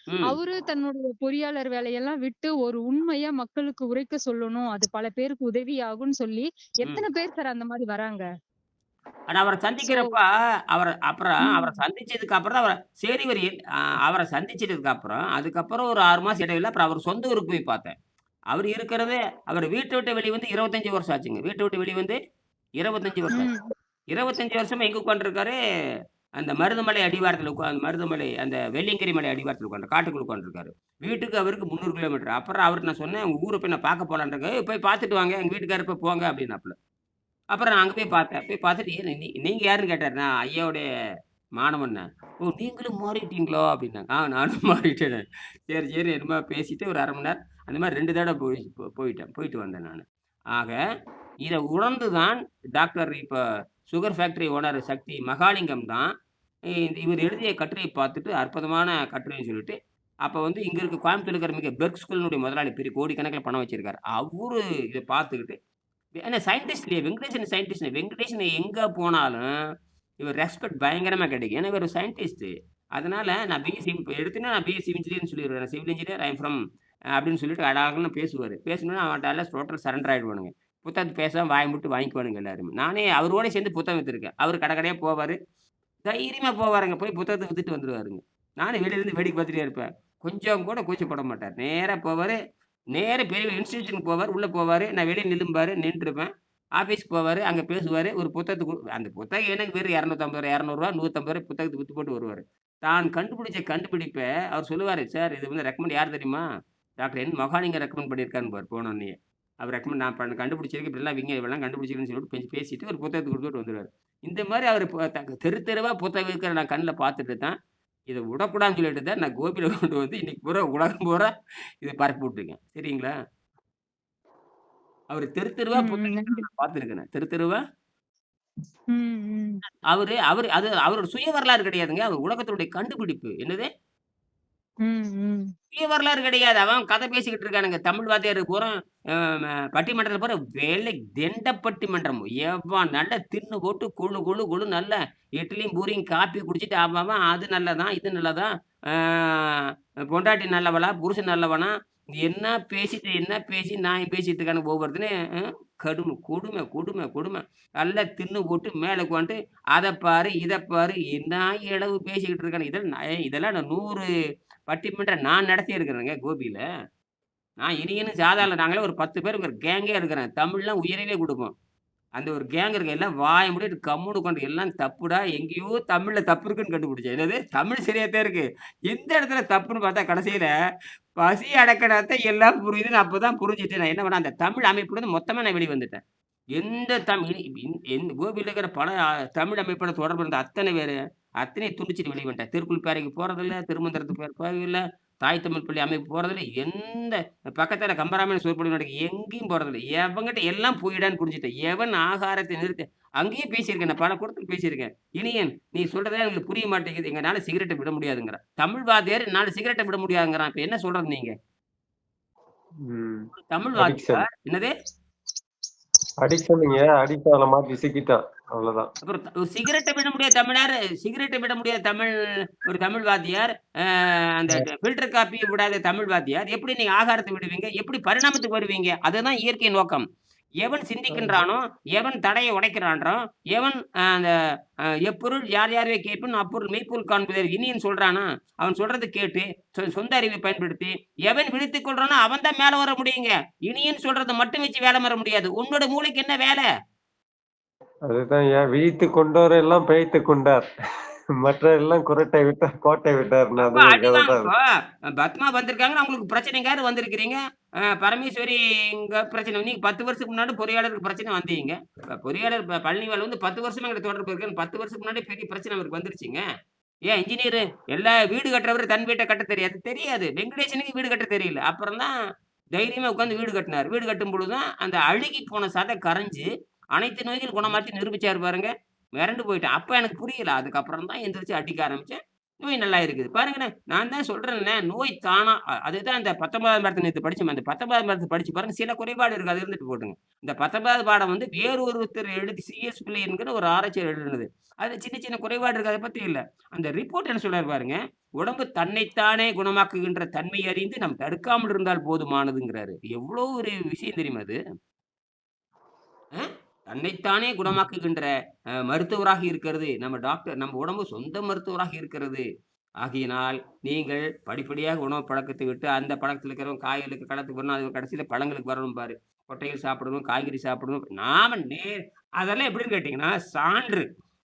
ம். அவரு தன்னுடைய பொறியாளர் வேலையெல்லாம் விட்டு ஒரு உண்மைய மக்களுக்கு உரைக்க சொல்லணும். அது பல பேருக்கு உதவியாகும்ன்னு சொல்லி, ம். எத்தன பேர் சார் அந்த மாரி வராங்க? ஆனா அவர சோ சந்திக்கிறப்ப, அவர ம், சந்திச்சதுக்கு அப்புறம் தான் சரி இவரு அவர சந்திச்சதுக்கு அப்புறம், அதுக்கப்புறம் ஒரு 6 மாசம் இடைவெளில அப்புறம் அவர் சொந்த ஊருக்கு போய் பார்த்தேன். அவரு இருக்கிறதே அவர் வீட்ட விட்டு வெளிய வந்து 25 வருஷம் ஆச்சுங்க. வீட்ட விட்டு வெளிய வந்து 25 வருஷம் ஆச்சு. ம், 25 வருஷமா எங்க உட்கார்ந்துருக்காரு? அந்த மருதமலை அடிவாரத்தில மருதமலை அந்த வெள்ளியங்கிரி மலை அடிவாரத்தில காட்டுக்குள்ள உட்கார்ந்துருக்காரு. வீட்டுக்கு அவருக்கு 300 கிலோமீட்டர். அப்புறம் அவர்ட்ட நான் சொன்னேன், "உங்க ஊர போய் நான் பார்க்க போலான்ருக்கேன்." போய் பார்த்துட்டு வாங்க. எங்க வீட்டுக்காரர் போய் போங்க." அப்படின்னாப்புல. அப்புறம் நான் அங்க போய் பார்த்தேன். போய் பார்த்துட்டு, "ஏன் நீங்க யாருன்னு?" கேட்டாரு. நான் ஐயாவுடைய மாணவன்னேன். "ஓ! நீங்களும் மாறிட்டீங்களா?" அப்படின்னாங்க. நானும் மாறிட்டேன்." சரி, சரி என்னமோ பேசிட்டு ஒரு 1/2 மணி நேரம் அந்த மாரி 2 தடவ போயிட்டேன். போயிட்டு வந்தேன் நானு. ஆக இத உணர்ந்து தான் டாக்டர் இப்ப சுகர் ஃபேக்டரி ஓனர் சக்தி மகாலிங்கம் தான் இவர் எழுதிய கட்டுரைய பார்த்துட்டு அற்புதமான கட்டுரைன்னு சொல்லிட்டு, அப்ப வந்து இங்க இருக்க கோயம்புத்தூர்ல இருக்கிற மிக பெர்க் ஸ்கூல்னுடைய முதலாளி பெரிய கோடிக்கணக்கில பணம் வச்சிருக்காரு. அவரு இத பார்த்துக்கிட்டு ஏன்னா சயின்டிஸ்ட் இல்லையே வெங்கடேசன் சயின்டிஸ்ட் வெங்கடேசன் எங்க போனாலும் இவர் ரெஸ்பெக்ட் பயங்கரமா கிடைக்கும். ஏன்னா இவர் ஒரு சயின்டிஸ்ட். அதனால நான் பிஎஸ்சி இப்ப எடுத்தேன்னா நான் பிஎஸ்சி இன்ஜினியர்ன்னு சொல்லிருவேன். Civil engineer I am from அப்படின்னு சொல்லிட்டு அழகான்னு பேசுவாரு. பேசணும்னா அவன்ட்ட எல்லாம் டோட்டல் சரண்டர் ஆயிடுவானுங்க. புத்தகத்த பேசாம வாய மூட்டு வாங்கிக்குவானுங்க எல்லாருமே. நானே அவரோட சேர்ந்து புத்தகம் வித்துருக்கேன். அவரு கடை கடையா போவாரு. தைரியமா போவாருங்க. போய் புத்தகத்த வித்துட்டு வந்துருவாருங்க. நானும் வெளிய இருந்து வேடிக்கை பார்த்துட்டே இருப்பேன். கொஞ்சம் கூட கூச்சப்பட மாட்டார். நேரா போவாரு. நேரா பெரிய இன்ஸ்டிடியூஷனுக்கு போவாரு. உள்ள போவாரு. நான் வெளிய நில்லும்பாரு. நின்றுப்பேன். ஆஃபீஸ்க்கு போவாரு. அங்க பேசுவாரு. ஒரு புத்தகத்துக்கு அந்த புத்தகம் எனக்கு வெறும் ரூ. 250 ரூ. 200 ரூ. 150 புத்தகத்த வித்து போட்டு வருவாரு. தான் கண்டுபிடிச்ச கண்டுபிடிப்ப அவர் சொல்லுவாரு, "சார் இது வந்து ரெக்கமெண்ட் யார் தெரியுமா? டாக்டர் என். மகாலிங்கம் ரெக்கமெண்ட் பண்ணியிருக்காரும்பாரு போனோனயே." அவர் ரெக்கமெண்ட் நான் கண்டுபிடிச்சிருக்கேன். இப்படிலாம் இவெல்லாம் கண்டுபிடிச்சிருக்குன்னு சொல்லிட்டு பேசிட்டு ஒரு புத்தகத்த குடுத்துட்டு வந்துருவாரு. இந்த மாரி அவரு தெரு தெருவா புத்தகம் விற்கிறத நான் கண்ல பார்த்துட்டு தான், இத விடக்கூடாதுன்னு சொல்லிட்டு தான் நான் கோபில கொண்டு வந்து இன்னைக்கு பூரா உலகம் பூரா இத பரப்பி விட்டுருக்கேன். சரிங்களா? அவரு தெரு தெருவா ம், புத்தகம் விக்கிறத நன்றி. நான் பார்த்துருக்கிறேன். தெரு தெருவா ம், ம். அவரு அவரு அது அவரோட சுய வரலாறு கிடையாதுங்க. அவர் உலகத்தினுடைய கண்டுபிடிப்பு. என்னது? ம், ம். சுய வரலாறு கிடையாது. அவன் கதை பேசிக்கிட்டு இருக்கானுங்க. தமிழ் வாத்தியாரு பூரா அ ம பட்டிமன்றத்தில பூரா வெள்ளை தெண்ட பட்டிமன்றம். எவன் நல்லா தின்னு போட்டு கொழு கொழு கொழுன்னு நல்லா இட்லியும், பூரியும், காப்பி குடிச்சிட்டு அவன் அவன் அது நல்லதான், இது நல்லதான், ஆ பொண்டாட்டி நல்லவளா, புருஷன் நல்லவனா, என்ன பேசி நாயம் பேசிட்டு இருக்கானுங்க ஒவ்வொருத்தனையும் கடும, கொடுமை, கொடுமை, கொடுமை. நல்லா தின்னு போட்டு மேல உட்காந்துட்டு, அத பாரு, இத பாரு, என்ன எழவு பேசிக்கிட்டு இருக்கானுங்க. இதெல்லாம் நான் 100 பட்டிமன்றம் நான் நடத்தியிருக்கிறேங்க கோபியில. நான் இனியன்னு சாதாரண நாங்களே ஒரு 10 பேர் ஒரு கேங்கே இருக்கிறேன். தமிழ்லாம் உயிரையே குடுப்போம். அந்த ஒரு கேங் இருக்கு. எல்லாம் வாய மூடிட்டு கம்முனு உட்காந்து எல்லாம் தப்புடா, எங்கேயோ தமிழ்ல தப்பு இருக்குன்னு கண்டுபிடிச்சேன். என்னது? தமிழ் சரியா தான் இருக்கு. எந்த இடத்துல தப்புன்னு பார்த்தா கடைசியில பசி அடக்குனாத்த எல்லாம் புரியுதுன்னு அப்பதான் புரிஞ்சுட்டு நான் என்ன பண்ணேன், அந்த தமிழ் அமைப்புலருந்து மொத்தமா நான் வெளிய வந்துட்டேன். எந்த தமிழ் கோபியில இருக்கிற பல தமிழ் அமைப்போட தொடர்பு இருந்த அத்தனை பேரு, அத்தனையும் துண்டிச்சுட்டு வெளிய வந்துட்டேன். திருக்குளிப்பாறைக்கு போறதில்ல, திருமந்திரத்துக்கு போறதில்ல, தாய் தமிழ் பள்ளி அமைப்பு போறதில்ல, எந்த பக்கத்துல கம்பராமாயண சொற்பொழிவு நடக்குது, எங்கேயும் போறதில்ல. எவன்கிட்ட எல்லாம் போயிடான்னு புரிஞ்சுட்டேன். எவன் ஆகாரத்தை நிறுத்த அங்கேயே பேசியிருக்கேன். நான் பல கூடத்துல பேசியிருக்கேன். "இனியன், நீ சொல்றதே எனக்கு புரிய மாட்டேங்குது. எங்கனால சிகரெட்ட விட முடியாதுங்கிறான்." தமிழ் வாத்தியார் என்னால சிகரெட்ட விட முடியாதுங்கிறான். இப்ப என்ன சொல்றது நீங்க? ம். ஒரு தமிழ் அடிக்ஷன். வாத்தியார் என்னது? அடிக்ஷனுங்க. அடிக்டால மாத்தி சிக்கிட்டான். அவ்வளோதான். அப்புறம் ஒரு சிகரெட்ட விட முடியாத தமிழாரு சிகரெட்ட விட முடியாத ஒரு தமிழ் வாத்தியார், அந்த ஃபில்டர் காப்பி விடாத தமிழ் வாத்தியார், எப்படி நீங்க ஆகாரத்த விடுவீங்க? எப்படி பரிணாமத்துக்கு வருவீங்க? அதுதான் இயற்கை நோக்கம். எவன் சிந்திக்கின்றானோ, எவன் தடையை உடைக்கிறான்றோ, எவன் அந்த எப்பொருள் யார் யாரை கேட்பின் அப்பொருள் மெய்ப்பொருள் காண்பது இனியன் சொல்றானா, அவன் சொல்றத கேட்டு சொந்த அறிவை பயன்படுத்தி, எவன் விழித்துக் கொள்றானோ அவன் தான் மேல வர முடியுங்க. இனியன் சொல்றத மட்டும் வச்சு வேலை வர முடியாது. உன்னோட மூளைக்கு என்ன வேலை? அதுதான் விழித்துக் கொண்டோர் எல்லாம் பிழைத்துக் கொண்டார். மற்ற எல்லாம் குறட்டை விட்டார், கோட்டை விட்டார்ன்னு அப்ப அது ஒரு அடி கதை வாங்க தான். இப்போ பத்மா வந்திருக்காங்கன்னு அவங்களுக்கு பிரச்சனைக்காவது வந்திருக்கிறீங்க. பரமேஸ்வரி இங்க பிரச்சனை. நீங்க 10 வருஷத்துக்கு முன்னாடி பொறியாளருக்கு பிரச்சனை வந்தீங்க. பொறியாளர் பழனிவேல் வந்து 10 வருஷமா எங்கிட்ட தொடர்பு இருக்குன்னு 10 வருஷத்துக்கு முன்னாடி பெரிய பிரச்சனை அவருக்கு வந்துருச்சுங்க. ஏன் இன்ஜினியர் எல்லா வீடு கட்டுறவரு தன் வீட்ட கட்ட தெரியாது. தெரியாது. வெங்கடேசனுக்கு வீடு கட்ட தெரியல. அப்புறம் தான் தைரியமா உட்கார்ந்து வீடு கட்டினாரு. வீடு கட்டும் பொழுது தான் அந்த அழுகி போன சதை கரைஞ்சு அனைத்து நோய்கள் குணமாச்சு நிரூபிச்சாரு பாருங்க. மிரண்டு போயிட்டேன். அப்ப எனக்கு புரியல. அதுக்கப்புறம் தான் எந்திரிச்சு அடிக்க ஆரம்பிச்சேன். நோய் நல்லா இருக்குது. பாருங்களேன், நான் தான் சொல்றேன்ல, நோய் தானா அதுதான் இந்த 19ஆம் பாடத்த நேத்து படிச்சோமே, அந்த 19ஆம் பாடத்த படிச்சு பாருங்க. சில குறைபாடு இருக்கு. அது இருந்துட்டு போட்டுங்க. இந்த 19வது பாடம் வந்து வேறு ஒருத்தர் எழுதி சிஎஸ் பிள்ளை என்கிற ஒரு ஆராய்ச்சியாளர் எழுதினது. அதுல சின்ன சின்ன குறைபாடு இருக்கு. அத பத்தி இல்ல. அந்த ரிப்போர்ட் என்ன சொல்றாரு பாருங்க. உடம்பு தன்னைத்தானே குணமாக்குகின்ற தன்மை அறிந்து நாம் தடுக்காமல் இருந்தால் போதுமானதுங்கிறாரு. எவ்வளோ ஒரு விஷயம் தெரியுமா அது? அ தன்னைத்தானே குணமாக்குகின்ற மருத்துவராக இருக்கிறது. நம்ம டாக்டர் நம்ம உடம்பு சொந்த மருத்துவராக இருக்கிறது. ஆகையினால் நீங்கள் படிப்படியாக உணவு பழக்கத்தை விட்டு, அந்த பழக்கத்துல இருக்கிறவங்க காய்களுக்கு கடத்துக்கு வரணும். அது கடைசியில பழங்களுக்கு வரணும் பாரு. கொட்டைகள் சாப்பிடணும், காய்கறி சாப்பிடணும். நாம அதெல்லாம் எப்படின்னு கேட்டீங்கன்னா, சான்று.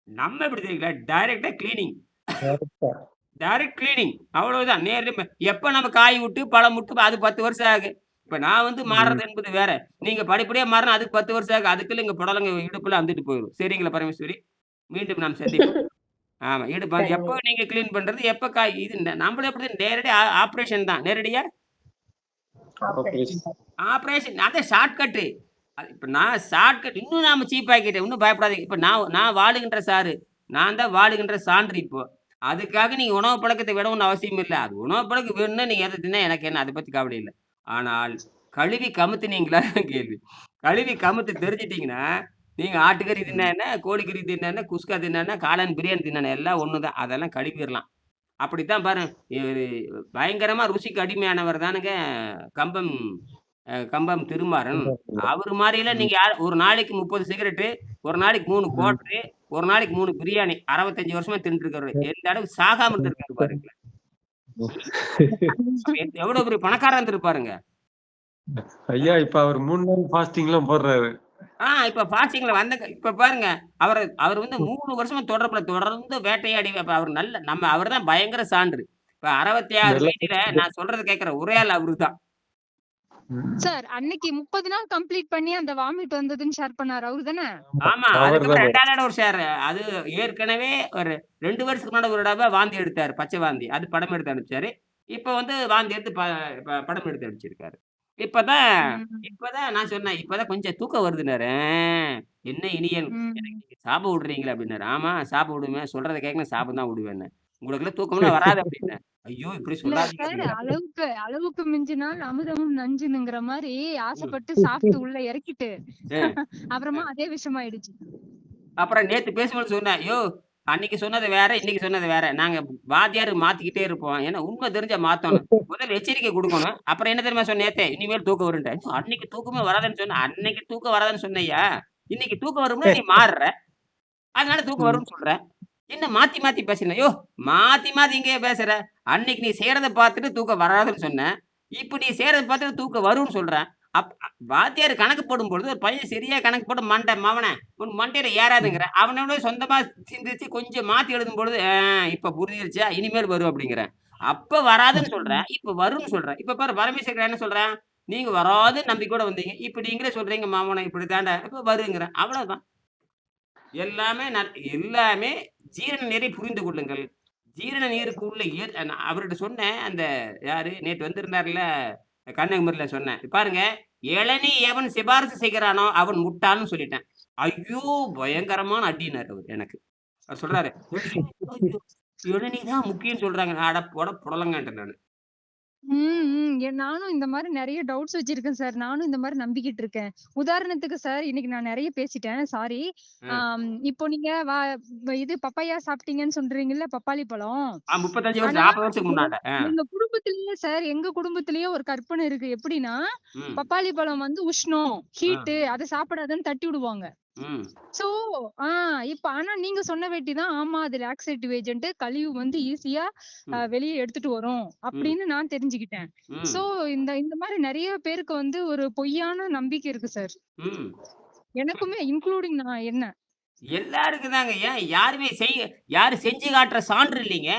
நம்ம எப்படி தெரியுங்களா? டைரக்ட்டா கிளீனிங். கரெக்ட்டா. Direct cleaning. அவ்வளவுதான். எப்ப நம்ம காய் விட்டு, பழம் விட்டு அது 10 வருஷம் ஆகும். இப்ப நான் வந்து ம். மாறுறது என்பது வேற. நீங்க படிப்படியா மாறுனா அதுக்கு 10 வருஷம் ஆகும். அதுக்குள்ள எங்க புடலங்க இடுப்புல அந்துட்டு போயிரும். சரிங்களா பரமேஸ்வரி? மீண்டும் நாம் சந்திப்போம். ஆமா. இடுப்பு அது எப்போ சரிங்க. நீங்க கிளீன் பண்றது, எப்ப காய் இது நம்மளும் அப்படிதான் நேரடி ஆப்பரேஷன் தான். நேரடியா ஆப்ரேஷன். ஆப்பரேஷன் அதான் ஷார்ட் கட்டு. இப்ப நான் ஷார்ட்கட் இன்னும் நாம சீப் ஆக்கிட்டேன். ஒண்ணும் பயப்படாதீங்க. இப்ப நான் நான் வாழுகின்ற சாறு. நான் தான் வாழுகின்ற சான்று இப்போ. அதுக்காக நீங்க உணவு பழக்கத்த விடணும்னு அவசியம் இல்ல. அது உணவு பழக்கம் வேணும்னா நீங்க எத தின்னா எனக்கு என்ன? அத பத்தி கவலை இல்ல. ஆனால் கழுவி கமுத்துனீங்களா கேள்வி. கழுவி கமுத்து தெரிஞ்சுட்டீங்கன்னா, நீங்க ஆட்டுக்கறி தின்னா ம். என்ன? கோழிக்கறி தின்னா என்ன? குஸ்கா தின்னா என்ன? காளான் பிரியாணி தின்னா என்ன? எல்லாம் ஒண்ணு தான். அதெல்லாம் கழுவிறலாம். அப்படித்தான் பாருங்க. பயங்கரமா ருசிக்கு அடிமையானவர் தானுங்க கம்பம் கம்பம் திருமாறன். அவரு மாரிலாம் ம். நீங்க ஒரு நாளைக்கு 30 சிகரெட்டு, ஒரு நாளைக்கு 3 ம். குவார்டரு, ஒரு நாளைக்கு 3 பிரியாணி. 65 வருஷமா தின்னுட்டு இருக்காரு. எந்த அளவுக்கு சாகாம இருந்திருக்காரு பாருங்களேன். அப்ப எவ்வளவு பெரிய பணக்காரரா இருந்திருப்பாருங்க. ஐயா, இப்ப அவர் 3 நாள் ஃபாஸ்டிங்லாம் போடுறாரு. இப்ப ஃபாஸ்டிங்ல இப்ப பாருங்க. அவர் வந்து 3 வருஷமா தொடர்ந்து வேட்டையாடி அப்ப அவர் அவர் தான் பயங்கர சான்று. இப்ப 66 நல்லா வயதுல நான் சொல்றத கேட்கிற ஒரே ஆள் அவரு தான். ம். சார் அன்னைக்கு 30 நாள் கம்ப்ளீட் பண்ணி அந்த வாமிட் வந்ததுன்னு ஷேர் பண்ணாரு அவரு தானே? ஆமா. அதுக்கப்புறம் அவர்தானே. 2வது தடவ ஒரு ஷேர். அது ஏற்கனவே ஒரு 2 வருஷத்துக்கு முன்னாடி ஒரு தடவ வாந்தி எடுத்தாரு. பச்சை வாந்தி. அது படம் எடுத்து அனுப்பிச்சாரு. இப்ப வந்து வாந்தி எடுத்து படம் எடுத்து அனுப்பிச்சிருக்காரு. இப்பதான் ம். இப்பதான் நான் சொன்னேன். இப்பதான் கொஞ்சம் தூக்கம் வருதுன்னாரு. என்ன இனியன் எனக்கு ம். நீங்க சாப விடுறீங்களா? அப்டின்னாரு. ஆமா சாப விடுவேன். சொல்றத கேட்கணும் சாபம் தான் விடுவேன்னேன். உங்களுக்கெல்லாம் தூக்கம்லாம் வராது அப்டின்னேன். ஐயோ! இப்படி இல்ல சொல்லாதீங்க சார் அப்டின்னாரு. அளவுக்கு மிஞ்சினால் அமுதமும் நஞ்சுன்னுங்கிற மாரி ம். ஆசைப்பட்டு சாப்பிட்டு உள்ள இறக்கிட்டு அ. அப்புறமா அதே விஷமாயிடுச்சு. அப்புறம் நேத்து பேசும்போது சொன்னேன். யோவ்! அன்னைக்கு சொன்னது வேற, இன்னைக்கு சொன்னது வேற. நாங்க வாத்தியாரு மாத்திக்கிட்டே இருப்போம். ஏன்னா உண்மை தெரிஞ்சா மாத்தணும். முதல்ல எச்சரிக்கை குடுக்கணும். அப்புறம் என்ன தெரியுமா சொன்னேன் நேத்தே, இனிமேல் தூக்கம் வரும்ன்ட்டேன். அன்னைக்கு தூக்கமே வராதுன்னு சொன்னேன். அன்னைக்கு தூக்கம் வராதுன்னு சொன்னேய்யா. இன்னைக்கு தூக்கம் வரும்னா நீ மாறுற. அதனால தூக்கம் ம். வரும்ன்னு சொல்ற. என்ன மாத்தி மாத்தி பேசுன? யோவ்! மாத்தி மாத்தி எங்கேயோ பேசுற. அன்னைக்கு நீ செய்றத பார்த்துட்டு தூக்கம் வராதுன்னு சொன்ன. இப்ப நீ செய்றத பார்த்துட்டு தூக்கம் வரும்ன்னு சொல்ற. வாத்தியார் கணக்கு போடும்பொழுது ஒரு பையன் சரியா கணக்கு போட்டு மவனே உன் மண்டையில ம். ஏறாதுங்கிற. அவனோட சொந்தமா சிந்திச்சு கொஞ்சம் மாத்தி எழுதும்பொழுது, இப்ப புரிஞ்சிருச்சா? இனிமேல் வரும் அப்படிங்கிறேன். அப்ப வராதுன்னு சொல்றேன். இப்ப வரும்ன்னு சொல்றேன். இப்ப பாரு பரமேஸ்வரன் என்ன சொல்றேன்? நீங்க வராதுன்னு நம்பிக்கையோட வந்தீங்க. இப்ப நீங்களே சொல்றீங்க மாமனே இப்படித்தான்டா. இப்ப வருங்கிறேன். அவ்வளவுதான். எல்லாமே எல்லாமே ஜீரண நீரை புரிந்து கொள்ளுங்கள். ஜீரண நீருக்கு உள்ள நான் அவர்ட்ட சொன்னேன். யாரு நேத்து வந்திருந்தார்ல, கன்னியாகுமரியில சொன்னேன். பாருங்க, "இளநீ எவன் சிபாரிசு செய்கிறானோ, அவன் முட்டாள்ன்னு" சொல்லிட்டேன். ஐயோ! பயங்கரமான அடின்னாரு அவரு எனக்கு. அவர் சொல்றாரு, "ஐயோ! ஐயோ! இளநீ தான் முக்கியம்ன்னு சொல்றாங்க." அட போட புடலங்கான்ட்டேன் நானு. ம், ம். நானும் இந்த மாரி நெறைய டவுட்ஸ் வச்சிருக்கேன் சார். நானும் இந்த மாரி நம்பிக்கிட்டு இருக்கேன். உதாரணத்துக்கு சார், இன்னைக்கு நான் நெறைய பேசிட்டேன். சாரி. அ. இப்போ நீங்க இது பப்பாயா சாப்பிட்டீங்கன்னு சொல்றீங்கல்ல, பப்பாளி பழம். 35 வருஷம் ஆனா 40 வருஷத்துக்கு எ முன்னால. எங்க குடும்பத்திலேயே சார், எங்க குடும்பத்திலேயே ஒரு கற்பனை இருக்கு. எப்படின்னா, ம். பப்பாளி பழம் வந்து உஷ்ணம், அ. ஹீட்டு அத சாப்பிடாதன்னு தட்டி விடுவாங்க. ம். சோ, ஆ இப்ப ஆனா நீங்க சொன்ன வேட்டி தான், ஆமா அது லாக்ஸேட்டிவ் ஏஜென்ட் கழிவு வந்து ஈஸியா ம். வெளிய எடுத்துட்டு வரும் ம். அப்படின்னு நான் தெரிஞ்சுக்கிட்டேன். சோ, ம். இந்த மாரி நெறைய பேருக்கு வந்து ஒரு பொய்யான நம்பிக்கை இருக்கு சார். ம். எனக்குமே இன்க்ளூடிங் நான் என்ன. எல்லாருக்கும் தாங்க. ஏன் யாரு செஞ்சு காட்டுற சான்று இல்லைங்க.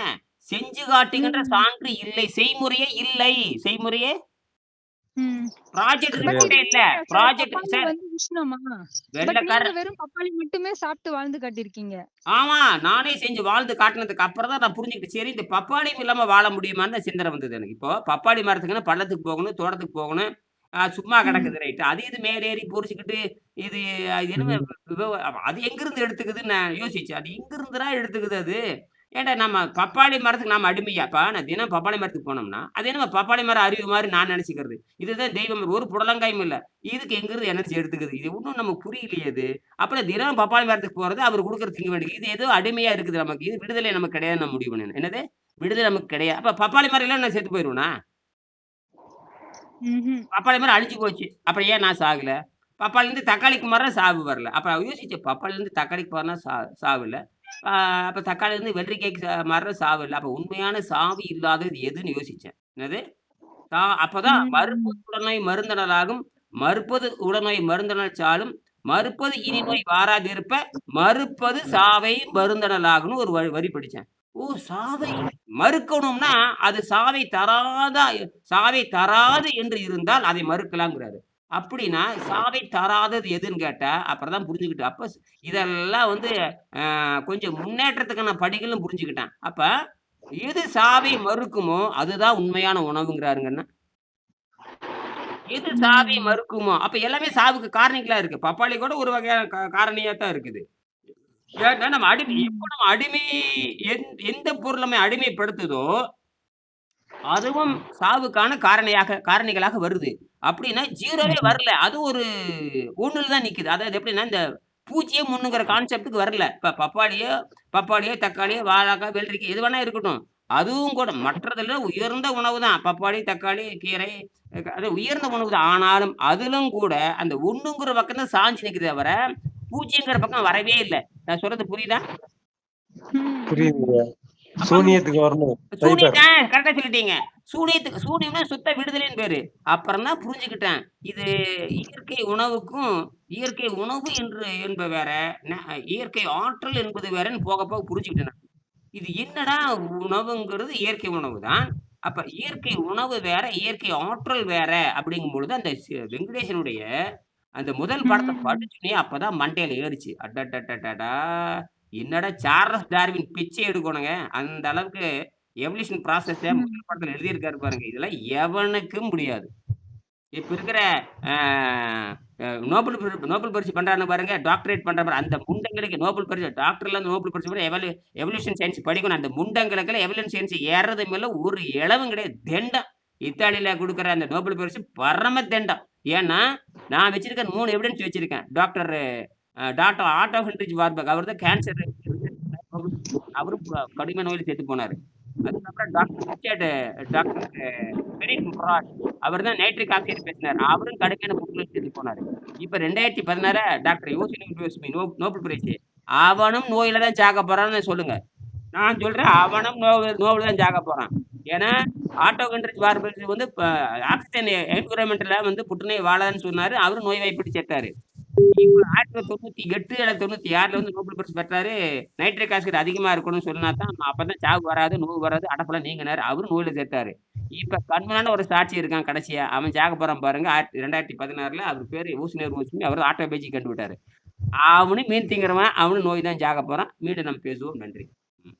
செஞ்சு காட்டுகின்ற ம், சான்று இல்லை. செய்முறையே இல்லை. செய்முறையே ம். ப்ராஜெக்ட் பட் கிடையாது. ரிப்போர்ட்டே இது இல்ல. உண்மையா சார்? ப்ராஜெக்ட் பப்பாளி சார் வந்து உஷ்ணமா? பட் வெள்ளைக்கார நீங்க வெறும் பப்பாளி மட்டுமே சாப்பிட்டு வாழ்ந்து காட்டியிருக்கீங்க. ஆமா. நானே செஞ்சு வாழ்ந்து காட்டுனதுக்கு அப்புறம் தான் நான் புரிஞ்சுக்கிட்டேன். சரி இந்த பப்பாளியும் இல்லாம வாழ முடியுமான்னு சிந்தனை வந்தது எனக்கு. இப்போ பப்பாளி மரத்துக்குன்னா பள்ளத்துக்கு போகணும், தோட்டத்துக்கு போகணும். சும்மா ம், கிடக்குது ரைட். அது இது மேல ஏறி பொறிச்சுக்கிட்டு இது அது என்னமோ ம். அது எங்கிருந்து எடுத்துக்குதுன்னு நான் யோசிச்சேன். அது எங்கிருந்துடா எடுத்துக்குது அது? ஏன்டா நம்ம பப்பாளி மரத்துக்கு நாம அடிமையா? இப்ப நான் தினம் பப்பாளி மரத்துக்கு போனோம்னா, அது என்னமோ பப்பாளி மரம் அருவி மாரி நான் நெனச்சுக்கிறது. இதுதான் தெய்வம் ஒரு புடலங்காயும் இல்ல. இதுக்கு எங்கிருந்து எனர்ஜி எடுத்துக்குது? இது ஒண்ணும் நமக்கு புரியலையே இது. அப்புறம் தினம் பப்பாளி மரத்துக்கு போறது, அவரு குடுக்குற திங்க வேண்டியது. இது ஏதோ அடிமையா இருக்குது நமக்கு. இது விடுதலை நமக்கு கிடையாதுன்னு நான் முடிவு பண்ணினேன். என்னது? விடுதலை நமக்கு கிடையாது. அப்ப பப்பாளி மரம் இல்லன்னா நான் செத்து போயிருவேனா? ம்ஹ்ம். பப்பாளி மரம் அழிஞ்சு போச்சு. அப்புறம் ஏன் நான் சாகல? பப்பாளிலருந்து தக்காளிக்கு மாறுனா சாவு வரல. அப்ப யோசிச்சேன் பப்பாளிலருந்து தக்காளிக்கு மாறுனா சாவு இல்ல. ஆ அப்ப தக்காளிலருந்து வெள்ளரிக்காய்க்கு மாறுனா சாவு இல்ல. அப்ப உண்மையான சாவு இல்லாதது எதுன்னு யோசிச்சேன். என்னது? அப்பதான் ம், மறுப்பது ம். உடனோய் மருந்தனலாகும். மறுப்பது உடனோய் மருந்தனல் சாலும். மறுப்பது இனிநோய் வாராதிருப்ப. மறுப்பது சாவை மருந்தனலாகும்ன்னு ஒரு வரி படிச்சேன். ஓ! சாவை மறுக்கணும்னா, அது சாவை தராது என்று இருந்தால் அதை மறுக்கலாங்கிறாரு. அப்படின்னா, சாவை தராதது எதுன்னு கேட்டா, அப்புறம் தான் புரிஞ்சுக்கிட்டேன். இதெல்லாம் வந்து கொஞ்சம் முன்னேற்றத்துக்கான படிகள்னு புரிஞ்சுக்கிட்டேன். அப்ப எது சாவை மறுக்குமோ, அதுதான் உண்மையான உணவுங்கிறாருங்க அண்ணா. எது சாவை ம். மறுக்குமோ, அப்ப எல்லாமே சாவுக்கு காரணிகளா இருக்கு. பப்பாளி கூட ஒரு வகையான காரணியா தான் இருக்குது. ஏன்னா நம்ம எப்போ ம். நம்ம எந்த பொருள் நம்மை அடிமைப்படுத்துதோ, அதுவும் சாவுக்கான காரணிகளாக வருது. அப்படின்னா 0வே ம். வரல. அது ஒரு 1ல தான் நிக்குது. அதாவது எப்படின்னா, இந்த 0 1ங்கிற கான்செப்ட்க்கு வரல. இப்ப பப்பாளியோ, தக்காளியோ, வாழைக்காய், வெள்ளரிக்காய் எது வேணா இருக்கட்டும். அதுவும் கூட மற்றதுல உயர்ந்த உணவு தான். பப்பாளி, தக்காளி, கீரை அது உயர்ந்த உணவு தான். ஆனாலும் அதிலும் கூட அந்த 1ங்கிற பக்கம் தான் சாஞ்சு நிக்குதே தவிர, 0ங்கிற பக்கம் வரவே இல்ல. நான் சொல்றது புரியுதா? ம். புரியுதுங்க. அப்ப அந்த சூனியத்துக்கு வரணும். சைபர். கரெக்ட்டா சொல்லிட்டீங்க. சூனியம்னா சுத்த விடுதலைன்னு பேரு. அப்புறம் தான் புரிஞ்சுக்கிட்டேன். இது இயற்கை உணவுக்கும், இயற்கை உணவு என்பது வேற, ந இயற்கை ஆற்றல் என்பது வேறன்னு போக போக புரிஞ்சுக்கிட்டேன் நான். இது என்னடா உணவுங்கிறது இயற்கை உணவு தான். அப்ப இயற்கை உணவு வேற, இயற்கை ஆற்றல் வேற அப்படிங்கும்பொழுது அந்த வெங்கடேசனுடைய அந்த முதல் படத்த ம். படிச்சோனே அப்பதான் மண்டையில ஏறுச்சு. அடடடடடா! என்னடா சார்லஸ் டார்வின் பிச்சை எடுக்கணுங்க. அந்த அளவுக்கு எவல்யூஷன் ப்ராசஸ ம். முதல் படத்துல எழுதியிருக்காரு பாருங்க. இதெல்லாம் எவனுக்கும் முடியாது. இப்ப இருக்கிற அ அ நோபல் பரிசு பண்றானுங்க பாருங்க. டாக்டரேட் பண்ற பாரு. அந்த முண்டங்களுக்கு நோபல் பரிசு டாக்டர்ல நோபல் பரிசு கூட எவல்யூஷன் சயன்ஸ் படிக்கணும். அந்த முண்டங்களுக்கெல்லாம் எவல்யூஷன் சயன்ஸ் ஏறது மேல ஒரு இளவும் கிடையாது. தெண்டம். இத்தாலியில குடுக்குற அந்த நோபல் பரிசு பரம தெண்டம். ஏன்னா, நான் வச்சிருக்க 3 எவிடன்ஸ் வச்சிருக்கேன். டாக்டர் ஆட்டோ ஹென்ரிச் வார்பர்க் அவர் தான் கேன்சர் ரிசர்ச் நோபல் அவரும் கடுமையான நோயில செத்து போனாரு. அதுக்கப்புறம் டாக்டர் பெரிட் முராட் அவர் தான் நைட்ரிக் ஆக்சைடு பேசினாரு. அவரும் கடுமையான புற்றுநோய் செத்து போனாரு. இப்ப 2016 டாக்டர் யோசினி யோஸ்மி நோபல் பிரைஸ். அவனும் நோயில தான் சாகப் போறான்னு சொல்லுங்க. நான் சொல்றேன் அவனும் நோவுல தான் சாகப் போறான். ஏன்னா, ஆட்டோ கன்ட்ரிச் வார்பெல்ஸ் வந்து ஆக்ஸிஜன் என்விரான்மென்ட்ல வந்து புற்றுநோய் வாழாதுன்னு சொன்னாரு. அவரும் நோய்வாய்ப்பட்டு செத்தாரு. இப்ப 1998 அல்லது 96ல வந்து நோபல் பரிசு பெற்றாரு. நைட்ரிக் ஆசிட் அதிகமா இருக்கணும்னு சொன்னா தான் அப்பதான் சாவு வராது, நோவு வராது, அடப்பெல்லாம் நீங்குனாரு. அவரும் நோயில செத்தாரு. இப்ப கண்முன்னால ஒரு சாட்சி இருக்கான் கடைசியா. அவன் சாகப் போறான் பாருங்க. 2016ல அவர் பேரு யோசினி ரோஸ்மி. அவரு ஆட்டோபேஜி கண்டுபிட்டாரு. அவனும் மீன் திங்கிறவன். அவனும் நோய் தான் சாகப் போறான். மீண்டும் நம்ம பேசுவோம். நன்றி. ம்.